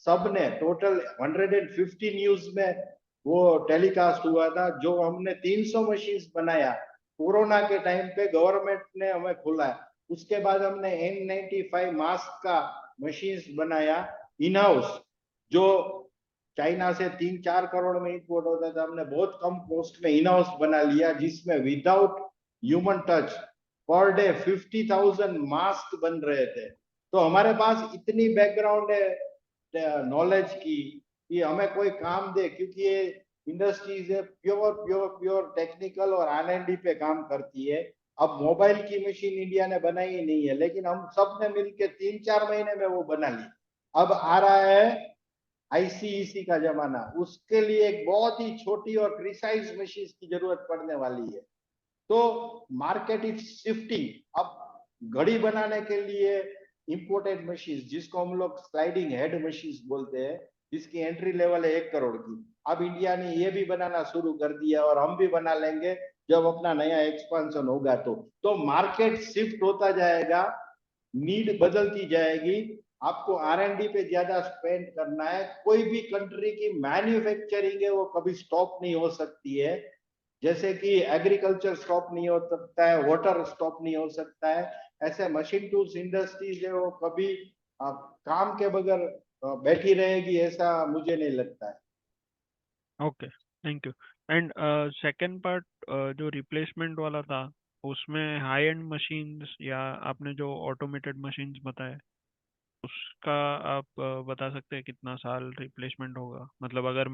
सब ने टोटल 150 न्यूज में वो टेलीकास्ट हुआ था, जो हमने 300 मशीन बनाया कोरोना के टाइम पे, गवर्नमेंट ने हमें खोला। उसके बाद हमने N95 मास्क का मशीन्स बनाया इन हाउस, जो चाइना से 3-4 करोड़ में इंपोर्ट होता था, हमने बहुत कम कॉस्ट में इन हाउस बना लिया, जिसमें without human touch per day 50,000 mask बन रहे थे। तो हमारे पास इतनी बैकग्राउंड है नॉलेज की कि हमें कोई काम दे, क्योंकि ये इंडस्ट्रीज है प्योर टेक्निकल और R&D पे काम करती है। अब मोबाइल की मशीन इंडिया ने बनाई ही नहीं है, लेकिन हम सब ने मिलकर 3-4 महीने में वो बना ली। अब आ रहा है आईसीईसी का जमाना, उसके लिए एक बहुत ही छोटी और प्रिसाइज मशीन की जरूरत पड़ने वाली है। तो मार्केट इज शिफ्टिंग। अब घड़ी बनाने के लिए इंपोर्टेड मशीन, जिसको हम लोग स्लाइडिंग हेड मशीन बोलते हैं, जिसकी एंट्री लेवल है 1 करोड़ की, अब इंडिया ने ये भी बनाना शुरू कर दिया और हम भी बना लेंगे जब अपना नया एक्सपेंशन होगा। तो मार्केट शिफ्ट होता जाएगा, नीड बदलती जाएगी। आपको R&D पे ज्यादा स्पेंड करना है। कोई भी कंट्री की मैन्युफैक्चरिंग है वो कभी स्टॉप नहीं हो सकती है, जैसे कि एग्रीकल्चर स्टॉप नहीं हो सकता है, वाटर स्टॉप नहीं हो सकता है, ऐसे मशीन टूल्स इंडस्ट्रीज है वो कभी काम के बगैर बैठी रहेगी, ऐसा मुझे नहीं लगता है। Okay, thank you. And second part जो रिप्लेसमेंट वाला था, उसमें हाई एंड मशीन्स या आपने जो ऑटोमेटेड मशीन्स बताए, उसका आप बता सकते हैं कितना साल रिप्लेसमेंट होगा? मतलब अगर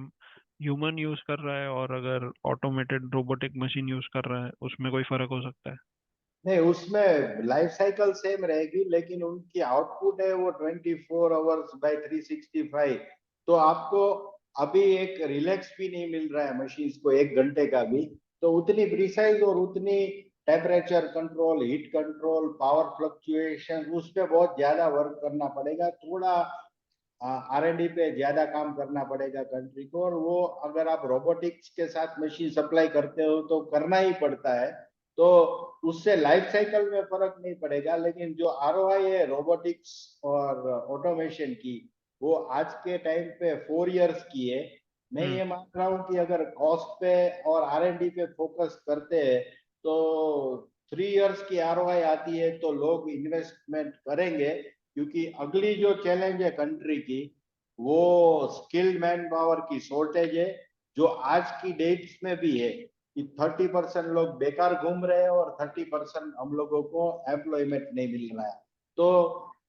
ह्यूमन यूज कर रहा है और अगर ऑटोमेटेड रोबोटिक मशीन यूज कर रहा है, उसमें कोई फर्क हो सकता है? नहीं, उसमें लाइफ साइकिल सेम रहेगी, लेकिन उनकी आउटपुट है वो 24 आवर्स बाय 365। तो आपको अभी एक रिलैक्स भी नहीं मिल रहा है मशीन्स को 1 घंटे का भी। तो उतनी प्रिसाइज और उतनी temperature control, heat control, power fluctuation, उस पर बहुत ज्यादा वर्क करना पड़ेगा। थोड़ा R&D पे ज्यादा काम करना पड़ेगा कंट्री को, और वो अगर आप रोबोटिक्स के साथ मशीन सप्लाई करते हो तो करना ही पड़ता है, तो उससे लाइफ साइकिल में फर्क नहीं पड़ेगा। लेकिन जो ROI है रोबोटिक्स और ऑटोमेशन की, वो आज के टाइम पे 4 इयर्स की है। मैं ये मान रहा हूँ कि अगर कॉस्ट पे और R&D पे फोकस करते हैं तो 3 इयर्स की ROI आती है तो लोग इन्वेस्टमेंट करेंगे, क्योंकि अगली जो चैलेंज है कंट्री की, वो स्किल्ड मैन पावर की शॉर्टेज है, जो आज की डेट्स में भी है कि 30% लोग बेकार घूम रहे हैं और 30% हम लोगों को एम्प्लॉयमेंट नहीं मिल रहा है। तो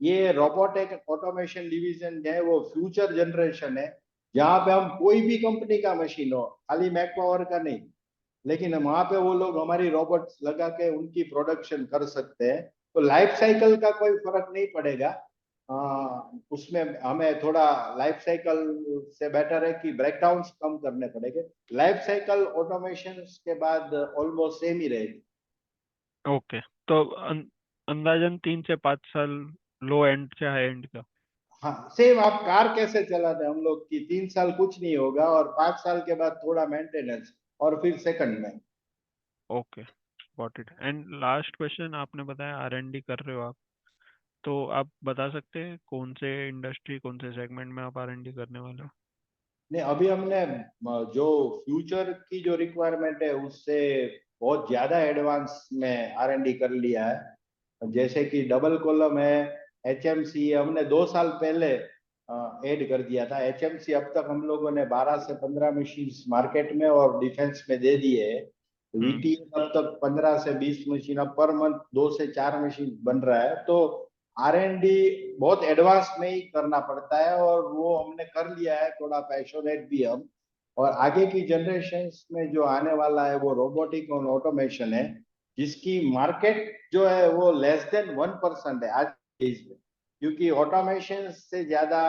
ये रोबोटिक ऑटोमेशन डिवीजन है, वो फ्यूचर जनरेशन है, जहाँ पे हम कोई भी कंपनी का मशीन हो, खाली मैक पावर का नहीं, लेकिन वहां पे वो लोग हमारी रोबोट्स लगा के उनकी प्रोडक्शन कर सकते हैं। तो लाइफ साइकिल का कोई फर्क नहीं पड़ेगा। उसमें हमें थोड़ा लाइफ साइकिल से बेटर है कि ब्रेकडाउन्स कम करने पड़ेंगे। लाइफ साइकिल ऑटोमेशन के बाद ऑलमोस्ट सेम ही रहेगी। ओके, तो अंदाजन 3 से 5 साल लो एंड से हाई एंड का। हाँ, सेम आप कार कैसे चलाते हैं हम लोग की, 3 साल कुछ नहीं होगा और 5 साल के बाद थोड़ा मेंटेनेंस और फिर सेकंड में। Okay, got it. And last question, आपने बताया R&D कर रहे हो आप, तो आप बता सकते हैं कौन से इंडस्ट्री, कौन से सेगमेंट में आप R&D करने वाले हो? नहीं, अभी हमने जो फ्यूचर की जो रिक्वायरमेंट है उससे बहुत ज्यादा एडवांस में R&D कर लिया है। जैसे कि डबल कॉलम है, HMC हमने 2 साल पहले ऐड कर दिया था। HMC अब तक हम लोगों ने 12 से 15 मशीन मार्केट में और डिफेंस में दे दिए है। VTS अब तक 15 से 20 मशीन, अब पर मंथ 2 से 4 मशीन बन रहा है। तो R&D बहुत एडवांस में ही करना पड़ता है और वो हमने कर लिया है, थोड़ा पैशनेट भी हम। और आगे की जनरेशन्स में जो आने वाला है वो रोबोटिक और ऑटोमेशन है, जिसकी मार्केट जो है वो लेस देन 1% है आज के एज में, क्योंकि ऑटोमेशन से ज्यादा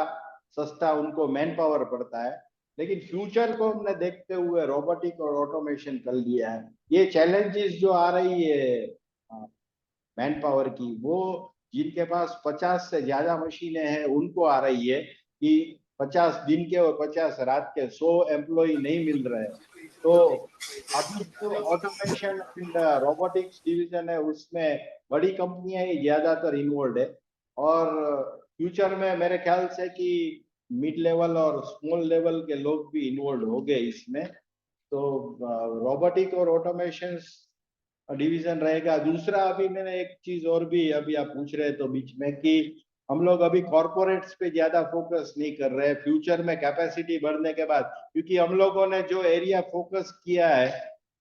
सस्ता उनको मैन पावर पड़ता है। लेकिन फ्यूचर को हमने देखते हुए रोबोटिक और ऑटोमेशन कर लिया है। ये चैलेंजेस जो आ रही है मैन पावर की, वो जिनके पास 50 से ज्यादा मशीनें हैं उनको आ रही है कि 50 दिन के और 50 रात के 100 एम्प्लॉय नहीं मिल रहे हैं। तो अभी जो ऑटोमेशन एंड रोबोटिक्स डिवीजन है उसमें बड़ी कंपनियां ही ज्यादातर इन्वॉल्व है, और फ्यूचर में मेरे ख्याल से कि मिड लेवल और स्मॉल लेवल के लोग भी इन्वॉल्व हो गए इसमें। तो रोबोटिक और ऑटोमेशन डिवीजन रहेगा। दूसरा, अभी मैंने एक चीज और भी, अभी आप पूछ रहे तो बीच में, कि हम लोग अभी कॉर्पोरेट्स पे ज्यादा फोकस नहीं कर रहे हैं फ्यूचर में कैपेसिटी बढ़ने के बाद, क्योंकि हम लोगों ने जो एरिया फोकस किया है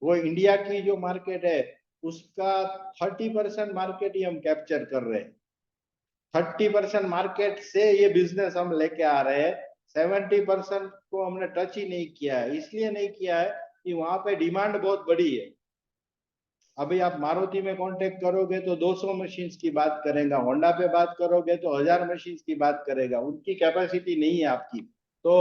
वो इंडिया की जो मार्केट है उसका 30% मार्केट ही हम कैप्चर कर रहे हैं। 30% मार्केट से ये बिजनेस हम लेके आ रहे हैं, 70% को हमने टच ही नहीं किया है। इसलिए नहीं किया है कि वहां पे डिमांड बहुत बड़ी है। अभी आप मारुति में कांटेक्ट करोगे तो 200 मशीन्स की बात करेगा, होंडा पे बात करोगे तो 1000 मशीन्स की बात करेगा, उनकी कैपेसिटी नहीं है आपकी। तो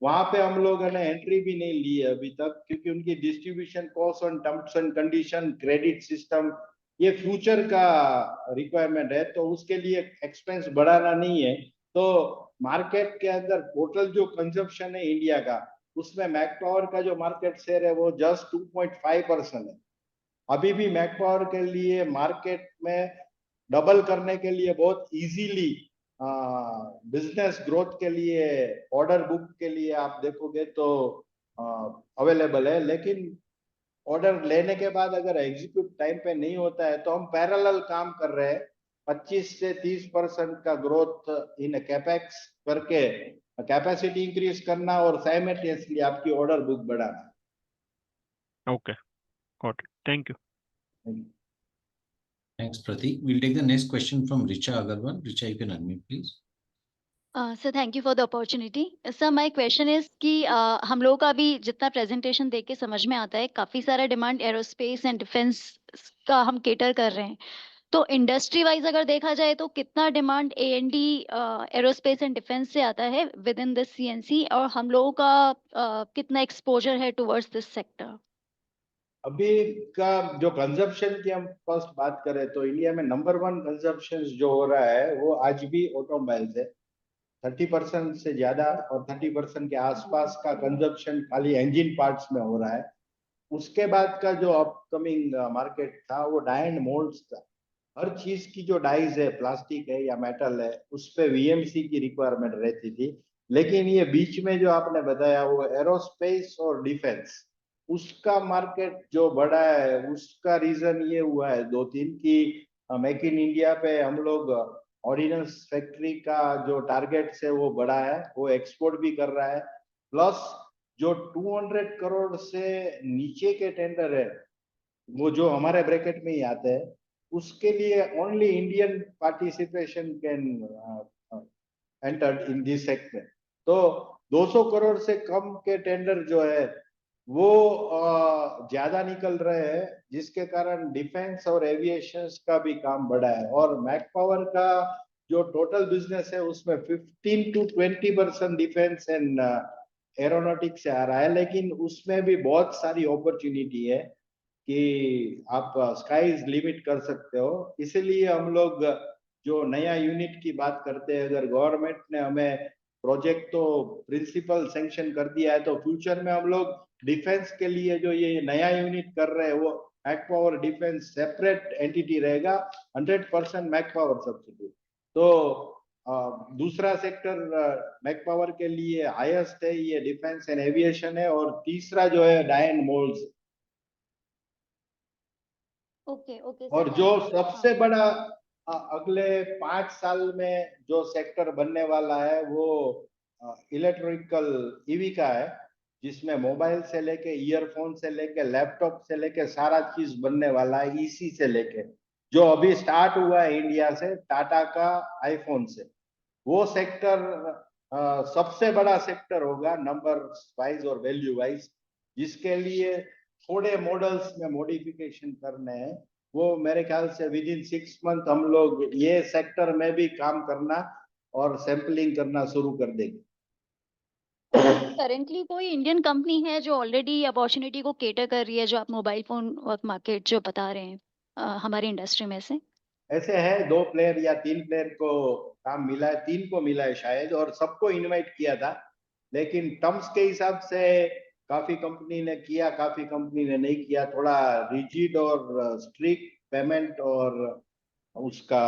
वहां पे हम लोगों ने एंट्री भी नहीं ली है अभी तक, क्योंकि उनकी डिस्ट्रीब्यूशन कॉस्ट और terms and condition, credit system, ये फ्यूचर का रिक्वायरमेंट है, तो उसके लिए एक्सपेंस बढ़ाना नहीं है। तो मार्केट के अंदर टोटल जो कंजप्शन है इंडिया का, उसमें मैक पावर का जो मार्केट शेयर है वो जस्ट 2.5% है। अभी भी मैक पावर के लिए मार्केट में डबल करने के लिए बहुत इजीली बिजनेस ग्रोथ के लिए, ऑर्डर बुक के लिए आप देखोगे तो अवेलेबल है। लेकिन ऑर्डर लेने के बाद अगर एग्जीक्यूट टाइम पे नहीं होता है तो हम पैरेलल काम कर रहे हैं, 25 से 30% का ग्रोथ इन कैपेक्स करके कैपेसिटी इंक्रीज करना और साइमल्टेनियसली आपकी ऑर्डर बुक बढ़ाना। Okay, got it, thank you. Thanks, Pratik. We'll take the next question from Richa Agarwal. Richa, you can unmute, please. Sir thank you for the opportunity. Sir my question is कि हम लोगों का अभी जितना presentation देख के समझ में आता है, काफ़ी सारा डिमांड एरोस्पेस एंड डिफेंस का हम केटर कर रहे हैं। तो इंडस्ट्री वाइज अगर देखा जाए तो कितना demand A&D aerospace and defence से आता है विद इन दिस CNC, और हम लोगों का कितना एक्सपोजर है टुवर्ड्स दिस सेक्टर? अभी का जो कंजप्शन की हम फर्स्ट बात करें तो इंडिया में नंबर 1 कंजप्शन जो हो रहा है वो आज भी ऑटोमोबाइल्स है। 30% से ज्यादा और 30% के आसपास का कंजप्शन खाली इंजन पार्ट्स में हो रहा है। उसके बाद का जो अपकमिंग मार्केट था वो डाई एंड मोल्ड्स था। हर चीज की जो डाइज है, प्लास्टिक है या मेटल है, उस पे वीएमसी की रिक्वायरमेंट रहती थी। लेकिन ये बीच में जो आपने बताया वो एरोस्पेस और डिफेंस, उसका मार्केट जो बढ़ा है, उसका रीजन ये हुआ है दो तीन कि मेक इन इंडिया पे हम लोग ऑर्डिनेंस फैक्ट्री का जो टारगेट है वो बढ़ा है, वो एक्सपोर्ट भी कर रहा है। प्लस जो 200 करोड़ से नीचे के टेंडर है, वो जो हमारे ब्रैकेट में ही आते हैं, उसके लिए only Indian participation can enter in this segment. तो 200 करोड़ से कम के टेंडर जो है वो ज्यादा निकल रहे हैं, जिसके कारण डिफेंस और एविएशन का भी काम बढ़ा है। और मैक पावर का जो टोटल बिजनेस है उसमें 15 to 20% डिफेंस एंड एरोनॉटिक्स से आ रहा है, लेकिन उसमें भी बहुत सारी अपॉर्चुनिटी है कि आप स्काई इज लिमिट कर सकते हो। इसीलिए हम लोग जो नया यूनिट की बात करते हैं, अगर गवर्नमेंट ने हमें प्रोजेक्ट तो प्रिंसिपल सैंक्शन कर दिया है, तो फ्यूचर में हम लोग डिफेंस के लिए जो ये नया यूनिट कर रहे हैं वो Macpower defence separate entity रहेगा, 100% मैक पावर सब्सिडी। तो दूसरा सेक्टर मैक पावर के लिए हाईएस्ट है, ये डिफेंस एंड एविएशन है, और तीसरा जो है die and moulds. Okay okay और सर, जो थैंक यू। सबसे बड़ा अगले 5 साल में जो सेक्टर बनने वाला है वो इलेक्ट्रिकल ईवी का है, जिसमें मोबाइल से लेके ईयरफोन से लेके लैपटॉप से लेके सारा चीज बनने वाला है, ईसी से लेके। जो अभी स्टार्ट हुआ है इंडिया से, टाटा का आईफोन से, वो सेक्टर सबसे बड़ा सेक्टर होगा नंबर वाइज और वैल्यू वाइज, जिसके लिए थोड़े मॉडल्स में मॉडिफिकेशन करने हैं। वो मेरे ख्याल से विद इन 6 मंथ हम लोग ये सेक्टर में भी काम करना और सैंपलिंग करना शुरू कर देंगे। करेंटली कोई इंडियन कंपनी है जो ऑलरेडी अपॉर्चुनिटी को केटर कर रही है, जो आप मोबाइल फोन मार्केट जो बता रहे हैं हमारी इंडस्ट्री में से? ऐसे है 2 प्लेयर या 3 प्लेयर को काम मिला है, 3 को मिला है शायद, और सबको इनवाइट किया था। लेकिन टर्म्स के हिसाब से काफी कंपनी ने किया, काफी कंपनी ने नहीं किया। थोड़ा रिजिड और स्ट्रिक्ट पेमेंट और उसका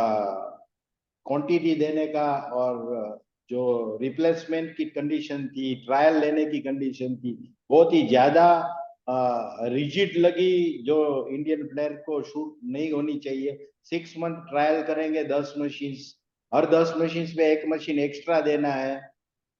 क्वांटिटी देने का, और जो रिप्लेसमेंट की कंडीशन थी, ट्रायल लेने की कंडीशन थी, बहुत ही ज्यादा रिजिड लगी, जो इंडियन प्लेयर को शूट नहीं होनी चाहिए। 6 मंथ ट्रायल करेंगे 10 मशीन, हर 10 मशीन पे 1 मशीन एक्स्ट्रा देना है,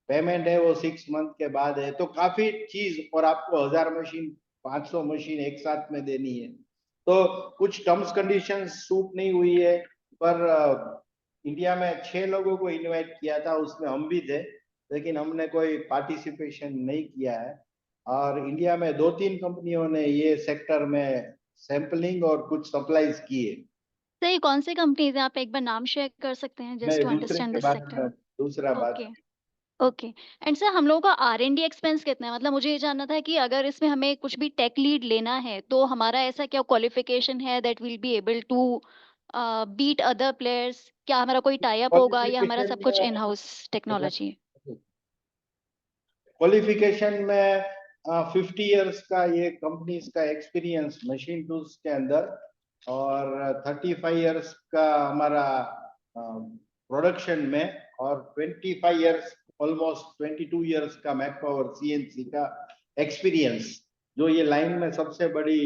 पेमेंट है वो 6 मंथ के बाद है, तो काफी चीज, और आपको 1000 मशीन 500 मशीन एक साथ में देनी है। तो कुछ टर्म्स कंडीशन सूट नहीं हुई है। पर इंडिया में 6 लोगों को इनवाइट किया था, उसमें हम भी थे, लेकिन हमने कोई पार्टिसिपेशन नहीं किया है। और इंडिया में 2-3 कंपनियों ने ये सेक्टर में सैंपलिंग और कुछ सप्लाईज किए। सर ये कौन सी कंपनीज हैं, आप एक बार नाम शेयर कर सकते हैं मैं जस्ट टू दूसरे अंडरस्टैंड के दिस बात सेक्टर? दूसरा बात ओके ओके। एंड सर हम लोगों का R&D एक्सपेंस कितना है? मतलब मुझे ये जानना था कि अगर इसमें हमें कुछ भी टेक लीड लेना है तो हमारा ऐसा क्या क्वालिफिकेशन है that will be able to beat other players? क्या हमारा कोई टाई अप होगा या हमारा सब कुछ इन हाउस टेक्नोलॉजी है? क्वालिफिकेशन में 50 इयर्स का ये कंपनीज का एक्सपीरियंस मशीन टूल्स के अंदर, और 35 इयर्स का हमारा प्रोडक्शन में, और 25 इयर्स, ऑलमोस्ट 22 इयर्स का मैक पावर सीएनसी का एक्सपीरियंस, जो ये लाइन में सबसे बड़ी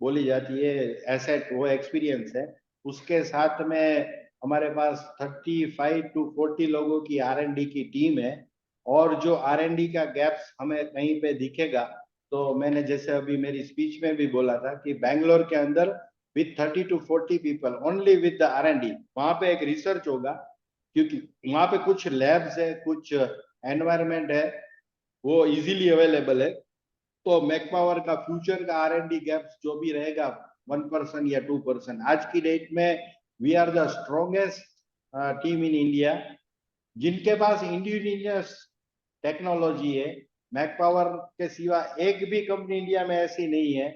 बोली जाती है एसेट, वो एक्सपीरियंस है। उसके साथ में हमारे पास 35 to 40 लोगों की R&D की टीम है। और जो R&D का गैप्स हमें कहीं पे दिखेगा, तो मैंने जैसे अभी मेरी स्पीच में भी बोला था कि बैंगलोर के अंदर with 30 to 40 people only with the R&D, वहां पे एक रिसर्च होगा, क्योंकि वहां पे कुछ लैब्स है, कुछ एनवायरनमेंट है, वो इजीली अवेलेबल है। तो मैक पावर का फ्यूचर का R&D गैप्स जो भी रहेगा 1% या 2%। आज की डेट में we are the strongest team in India, जिनके पास इंडिजिनियस टेक्नोलॉजी है। मैक पावर के सिवा एक भी कंपनी इंडिया में ऐसी नहीं है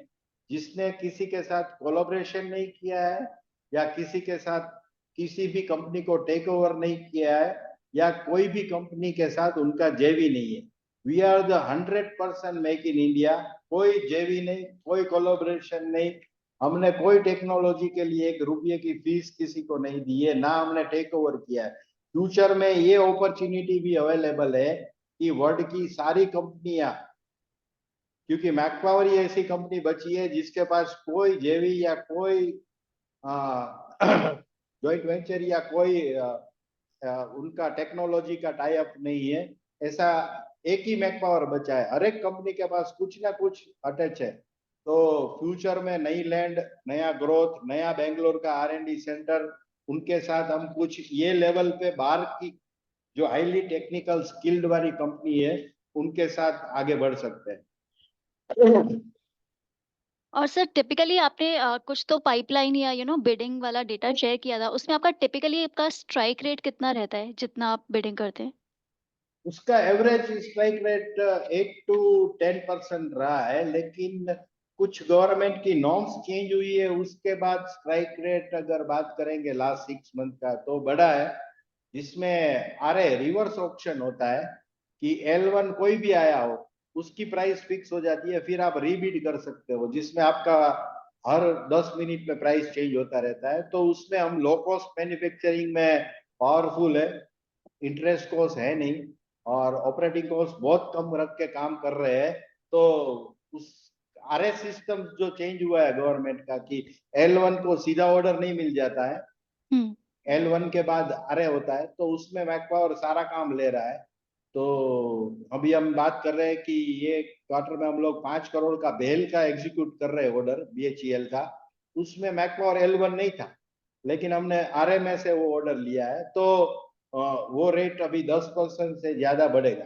जिसने किसी के साथ कोलैबोरेशन नहीं किया है या किसी के साथ किसी भी कंपनी को टेक ओवर नहीं किया है। या कोई भी कंपनी के साथ उनका जेवी नहीं है। We are the 100% make in India. कोई जेवी नहीं, कोई कोलैबोरेशन नहीं, हमने कोई टेक्नोलॉजी के लिए 1 रुपये की फीस किसी को नहीं दी है, ना हमने टेक ओवर किया है। फ्यूचर में ये अपॉर्चुनिटी भी अवेलेबल है कि वर्ल्ड की सारी कंपनियां, क्योंकि मैक पावर ही ऐसी कंपनी बची है जिसके पास कोई जेवी या कोई जॉइंट वेंचर या कोई उनका टेक्नोलॉजी का टाई अप नहीं है। ऐसा एक ही मैक पावर बचा है, हर एक कंपनी के पास कुछ ना कुछ अटैच है। तो फ्यूचर में नई लैंड, नया ग्रोथ, नया बेंगलोर का R&D सेंटर, उनके साथ हम कुछ ये लेवल पे बाहर की जो हाईली टेक्निकल स्किल्ड वाली कंपनी है उनके साथ आगे बढ़ सकते हैं। और सर टिपिकली आपने कुछ तो पाइपलाइन या बिडिंग वाला डेटा शेयर किया था, उसमें आपका टिपिकली आपका स्ट्राइक रेट कितना रहता है जितना आप बिडिंग करते हैं? उसका एवरेज स्ट्राइक रेट 8 to 10% रहा है, लेकिन कुछ गवर्नमेंट की नॉर्म्स चेंज हुई है, उसके बाद स्ट्राइक रेट अगर बात करेंगे लास्ट 6 मंथ का तो बढ़ा है, जिसमें रिवर्स ऑप्शन होता है कि L1 कोई भी आया हो उसकी प्राइस फिक्स हो जाती है, फिर आप रीबिड कर सकते हो, जिसमें आपका हर 10 मिनट में प्राइस चेंज होता रहता है। तो उसमें हम लो कॉस्ट मैन्युफैक्चरिंग में पावरफुल है, इंटरेस्ट कॉस्ट है नहीं और ऑपरेटिंग कॉस्ट बहुत कम रख के काम कर रहे हैं। तो उस RS सिस्टम जो चेंज हुआ है गवर्नमेंट का कि L1 को सीधा ऑर्डर नहीं मिल जाता है, L1 के बाद RA होता है, तो उसमें मैक पावर सारा काम ले रहा है। तो अभी हम बात कर रहे हैं कि ये क्वार्टर में हम लोग 5 करोड़ का बेल का एग्जीक्यूट कर रहे हैं ऑर्डर BHEL का, उसमें मैक पावर L1 नहीं था, लेकिन हमने RA में से वो ऑर्डर लिया है, तो वो रेट अभी 10% से ज्यादा बढ़ेगा।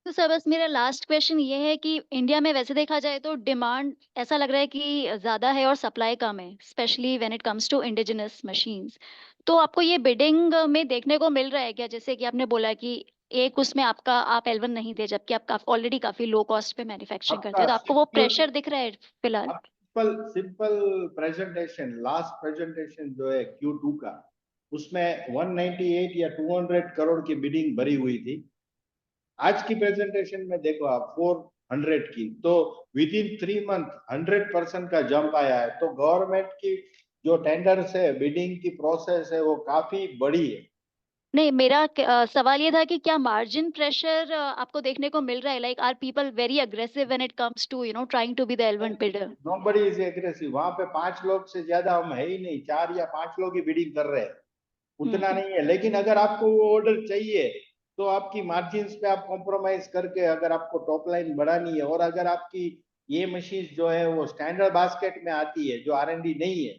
तो सर बस मेरा लास्ट क्वेश्चन ये है कि इंडिया में वैसे देखा जाए तो डिमांड ऐसा लग रहा है कि ज्यादा है और सप्लाई कम है, specially when it comes to indigenous machines. तो आपको ये बिडिंग में देखने को मिल रहा है क्या, जैसे कि आपने बोला कि एक उसमें आप L1 नहीं दे, जबकि आप ऑलरेडी काफी लो कॉस्ट पे मैन्युफैक्चरिंग करते हैं, तो आपको वो प्रेशर दिख रहा है फिलहाल? सिंपल प्रेजेंटेशन, लास्ट प्रेजेंटेशन जो है Q2 का, उसमें 198 या 200 करोड़ की बिडिंग भरी हुई थी। आज की प्रेजेंटेशन में देखो आप 400 की, तो विद इन 3 मंथ 100% का जंप आया है। तो गवर्नमेंट की जो टेंडर्स है, बिडिंग की प्रोसेस है, वो काफी बड़ी है। नहीं, मेरा सवाल ये था कि क्या मार्जिन प्रेशर आपको देखने को मिल रहा है, like are people very aggressive when it comes to trying to be the L1 bidder? Nobody is aggressive. वहां पे 5 लोग से ज्यादा हम है ही नहीं, 4 या 5 लोग ही बिडिंग कर रहे हैं, उतना नहीं है। लेकिन अगर आपको वो ऑर्डर चाहिए तो आपकी मार्जिन्स पे आप कॉम्प्रोमाइज करके, अगर आपको टॉप लाइन बढ़ानी है और अगर आपकी ये मशीन जो है वो स्टैंडर्ड बास्केट में आती है, जो R&D नहीं है,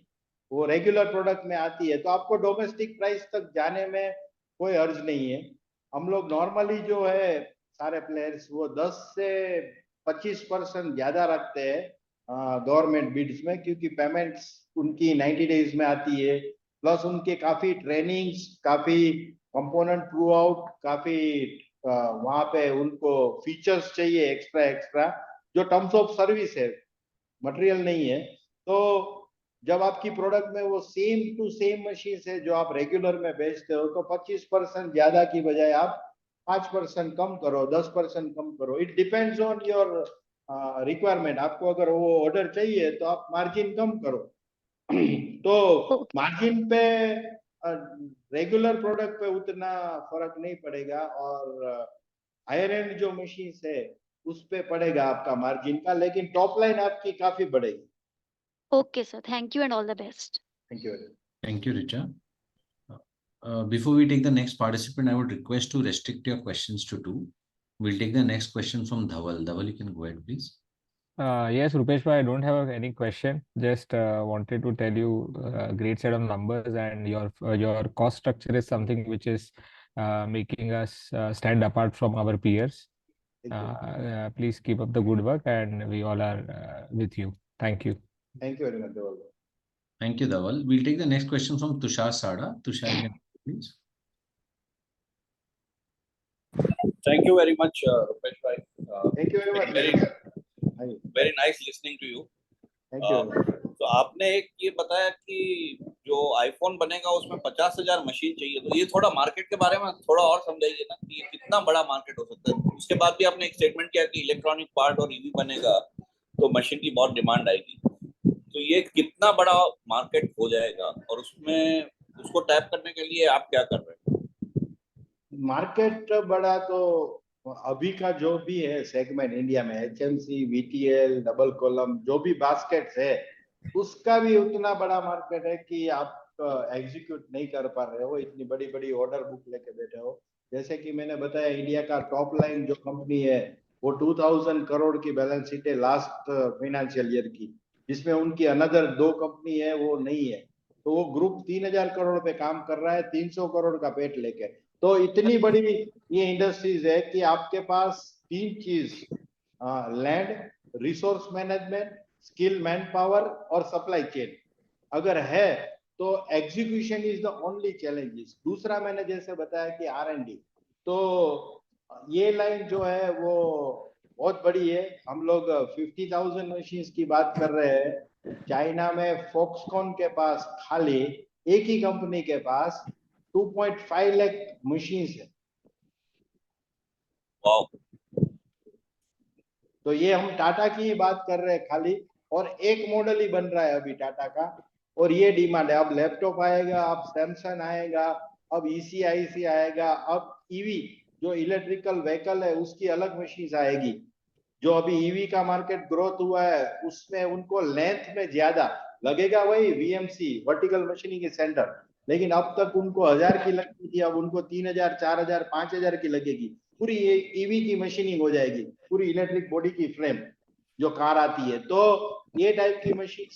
वो रेगुलर प्रोडक्ट में आती है, तो आपको डोमेस्टिक प्राइस तक जाने में कोई अर्ज नहीं है। हम लोग नॉर्मली जो है सारे प्लेयर्स वो 10 से 25% ज्यादा रखते हैं गवर्नमेंट बिड्स में, क्योंकि पेमेंट्स उनकी 90 डेज में आती है, प्लस उनके काफी ट्रेनिंग्स, काफी कंपोनेंट थ्रू आउट, काफी वहां पे उनको फीचर्स चाहिए एक्स्ट्रा जो टर्म्स ऑफ सर्विस है, मटेरियल नहीं है। तो जब आपकी प्रोडक्ट में वो सेम टू सेम मशीन है जो आप रेगुलर में बेचते हो, तो 25% ज्यादा की बजाय आप 5% कम करो, 10% कम करो। It depends on your requirement. आपको अगर वो ऑर्डर चाहिए तो आप मार्जिन कम करो। तो मार्जिन पे रेगुलर प्रोडक्ट पे उतना फर्क नहीं पड़ेगा, और हायर एंड जो मशीन है उस पे पड़ेगा आपका मार्जिन का, लेकिन टॉप लाइन आपकी काफी बढ़ेगी। Okay, sir. Thank you and all the best. Thank you. Thank you, Richa. Before we take the next participant, I would request to restrict your questions to 2. We'll take the next question from Dhaval. Dhaval, you can go ahead, please. Yes, Rupesh, I don't have any question. Just wanted to tell you a great set of numbers, and your cost structure is something which is making us stand apart from our peers. Please keep up the good work, and we all are with you. Thank you. Thank you very much, Dhaval. Thank you, Dhaval. We'll take the next question from Tushar Sada. Tushar, you can please. Thank you very much, Rupesh bhai. Thank you very much. Very nice listening to you. Thank you. तो आपने एक ये बताया कि जो iPhone बनेगा उसमें 50,000 machine चाहिए, तो ये थोड़ा मार्केट के बारे में थोड़ा और समझाइए ना कि ये कितना बड़ा मार्केट हो सकता है। उसके बाद भी आपने एक स्टेटमेंट किया कि इलेक्ट्रॉनिक पार्ट और ईवी बनेगा तो मशीन की बहुत डिमांड आएगी, तो ये कितना बड़ा मार्केट हो जाएगा और उसमें उसको टैप करने के लिए आप क्या कर रहे हैं? मार्केट बड़ा तो अभी का जो भी है सेगमेंट इंडिया में, एचएमसी, वीटीएल, डबल कॉलम, जो भी बास्केट्स है उसका भी उतना बड़ा मार्केट है कि आप एग्जीक्यूट नहीं कर पा रहे हो, इतनी बड़ी बड़ी ऑर्डर बुक लेके बैठे हो। जैसे कि मैंने बताया, इंडिया का टॉप लाइन जो कंपनी है वो 2000 करोड़ की बैलेंस शीट है लास्ट फाइनेंशियल ईयर की, जिसमें उनकी अनदर 2 कंपनी है वो नहीं है। तो वो ग्रुप 3000 करोड़ पे काम कर रहा है 300 करोड़ का पेट लेके। तो इतनी बड़ी ये इंडस्ट्रीज है कि आपके पास 3 चीज, land, resource management, skill man power और सप्लाई चेन अगर है तो execution is the only challenges. दूसरा मैंने जैसे बताया कि R&D, तो ये लाइन जो है वो बहुत बड़ी है। हम लोग 50,000 मशीन्स की बात कर रहे हैं। चाइना में फॉक्सकॉन के पास खाली एक ही कंपनी के पास 2.5 लाख मशीन्स है। तो ये हम टाटा की ही बात कर रहे हैं खाली, और एक मॉडल ही बन रहा है अभी टाटा का, और ये डिमांड है। अब लैपटॉप आएगा, अब सैमसंग आएगा, अब ECIC आएगा, अब ईवी जो इलेक्ट्रिकल व्हीकल है उसकी अलग मशीन आएगी। जो अभी ईवी का मार्केट ग्रोथ हुआ है उसमें उनको लेंथ में ज्यादा लगेगा, वही VMC वर्टिकल मशीनिंग सेंटर, लेकिन अब तक उनको 1000 की लगती थी, अब उनको 3000, 4000, 5000 की लगेगी। पूरी ये ईवी की मशीनिंग हो जाएगी, पूरी इलेक्ट्रिक बॉडी की फ्रेम जो कार आती है। तो ये टाइप की मशीन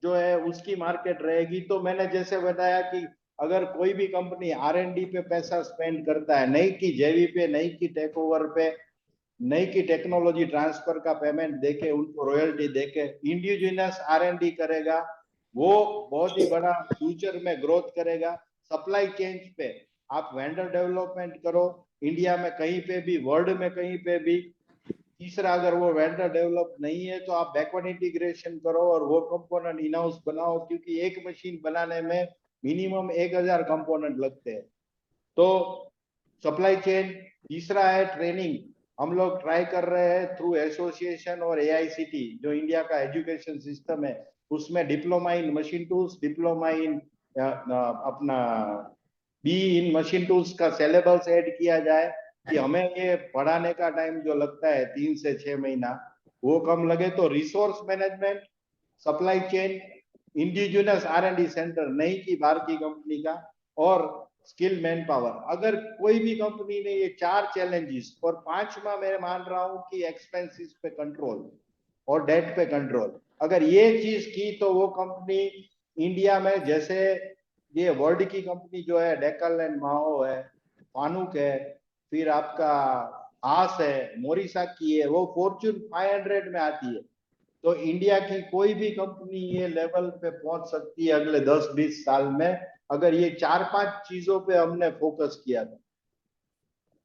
जो है उसकी मार्केट रहेगी। तो मैंने जैसे बताया कि अगर कोई भी कंपनी R&D पे पैसा स्पेंड करता है, नई की जेवी पे, नई की टेक ओवर पे, नई की टेक्नोलॉजी ट्रांसफर का पेमेंट देके, उनको रॉयल्टी देके इंडिजिनस R&D करेगा, वो बहुत ही बड़ा फ्यूचर में ग्रोथ करेगा। सप्लाई चेन पे आप वेंडर डेवलपमेंट करो इंडिया में कहीं पे भी, वर्ल्ड में कहीं पे भी। तीसरा, अगर वो वेंडर डेवलप नहीं है तो आप बैकवर्ड इंटीग्रेशन करो और वो कंपोनेंट इन हाउस बनाओ, क्योंकि एक मशीन बनाने में मिनिमम 1000 कंपोनेंट लगते हैं। तो सप्लाई चेन। तीसरा है ट्रेनिंग। हम लोग ट्राई कर रहे हैं थ्रू एसोसिएशन और AICT जो इंडिया का एजुकेशन सिस्टम है उसमें diploma in machine tools, diploma in अपना बी इन मशीन टूल्स का सिलेबस ऐड किया जाए कि हमें ये पढ़ाने का टाइम जो लगता है 3 से 6 महीना वो कम लगे। तो resource management, supply chain, indigenous R&D centre नहीं की बाहर की कंपनी का, और स्किल मैन पावर। अगर कोई भी कंपनी ने ये 4 चैलेंजेस, और 5वां मैं मान रहा हूं कि एक्सपेंसेस पे कंट्रोल और डेट पे कंट्रोल, अगर ये चीज की तो वो कंपनी इंडिया में, जैसे ये वर्ल्ड की कंपनी जो है डेकल एंड माओ है, फानुक है, फिर आपका आस है, मोरिसा की है, वो फॉर्च्यून 500 में आती है। तो इंडिया की कोई भी कंपनी ये लेवल पे पहुंच सकती है अगले 10-20 साल में, अगर ये 4-5 चीजों पे हमने फोकस किया था।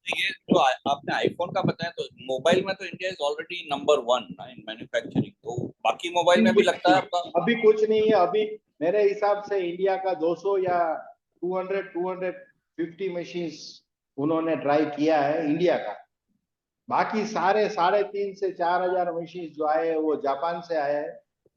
ये जो आपने आईफोन का बताया, तो मोबाइल में तो India is already number 1 in manufacturing, तो बाकी मोबाइल में भी लगता है आपका? अभी कुछ नहीं है। अभी मेरे हिसाब से इंडिया का 200 या 250 मशीन्स उन्होंने ट्राई किया है इंडिया का। बाकी सारे 3.5 से 4000 मशीन जो आए हैं वो जापान से आए हैं।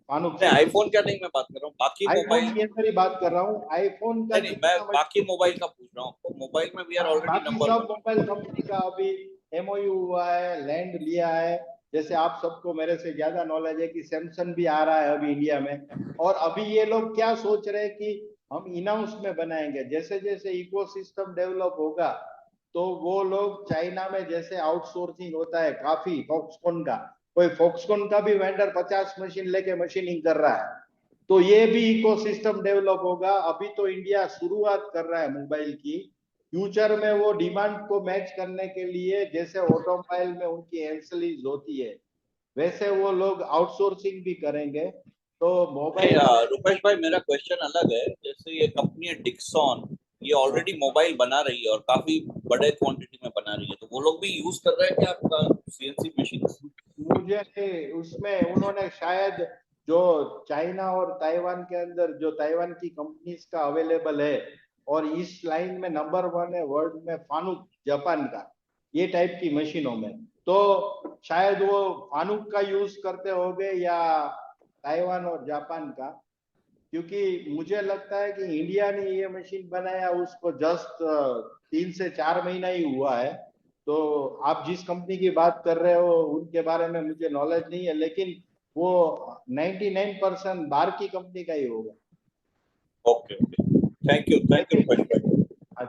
आईफोन क्या नहीं मैं बात कर रहा हूँ, बाकी मोबाइल की मेरी बात कर रहा हूँ। आईफोन का नहीं, मैं बाकी मोबाइल का पूछ रहा हूँ। तो मोबाइल में वी आर ऑलरेडी नंबर 1। सब मोबाइल कंपनी का अभी MOU हुआ है, लैंड लिया है। जैसे आप सबको मेरे से ज्यादा नॉलेज है कि सैमसंग भी आ रहा है अभी इंडिया में, और अभी ये लोग क्या सोच रहे हैं कि हम इन हाउस में बनाएंगे। जैसे जैसे इकोसिस्टम डेवलप होगा तो वो लोग चाइना में जैसे आउटसोर्सिंग होता है काफी, फॉक्सकॉन का, कोई फॉक्सकॉन का भी वेंडर 50 मशीन लेके मशीनिंग कर रहा है, तो ये भी इकोसिस्टम डेवलप होगा। अभी तो इंडिया शुरुआत कर रहा है मोबाइल की, फ्यूचर में वो डिमांड को मैच करने के लिए जैसे ऑटोमोबाइल में उनकी एंसिलरीज होती है वैसे वो लोग आउटसोर्सिंग भी करेंगे। तो मोबाइल रुपेश भाई, मेरा क्वेश्चन अलग है। जैसे ये कंपनी है डिक्सॉन, ये ऑलरेडी मोबाइल बना रही है और काफी बड़े क्वांटिटी में बना रही है, तो वो लोग भी यूज कर रहे हैं क्या आपका CNC मशीन? मुझे उसमें उन्होंने शायद जो चाइना और ताइवान के अंदर जो ताइवान की कंपनीज का अवेलेबल है, और इस लाइन में नंबर 1 है वर्ल्ड में फानुक जापान का, ये टाइप की मशीनों में। तो शायद वो फानुक का यूज करते होंगे या ताइवान और जापान का, क्योंकि मुझे लगता है कि इंडिया ने ये मशीन बनाया उसको जस्ट 3 से 4 महीना ही हुआ है। तो आप जिस कंपनी की बात कर रहे हो उनके बारे में मुझे नॉलेज नहीं है, लेकिन वो 99% बाहर की कंपनी का ही होगा। ओके, थैंक यू रुपेश भाई।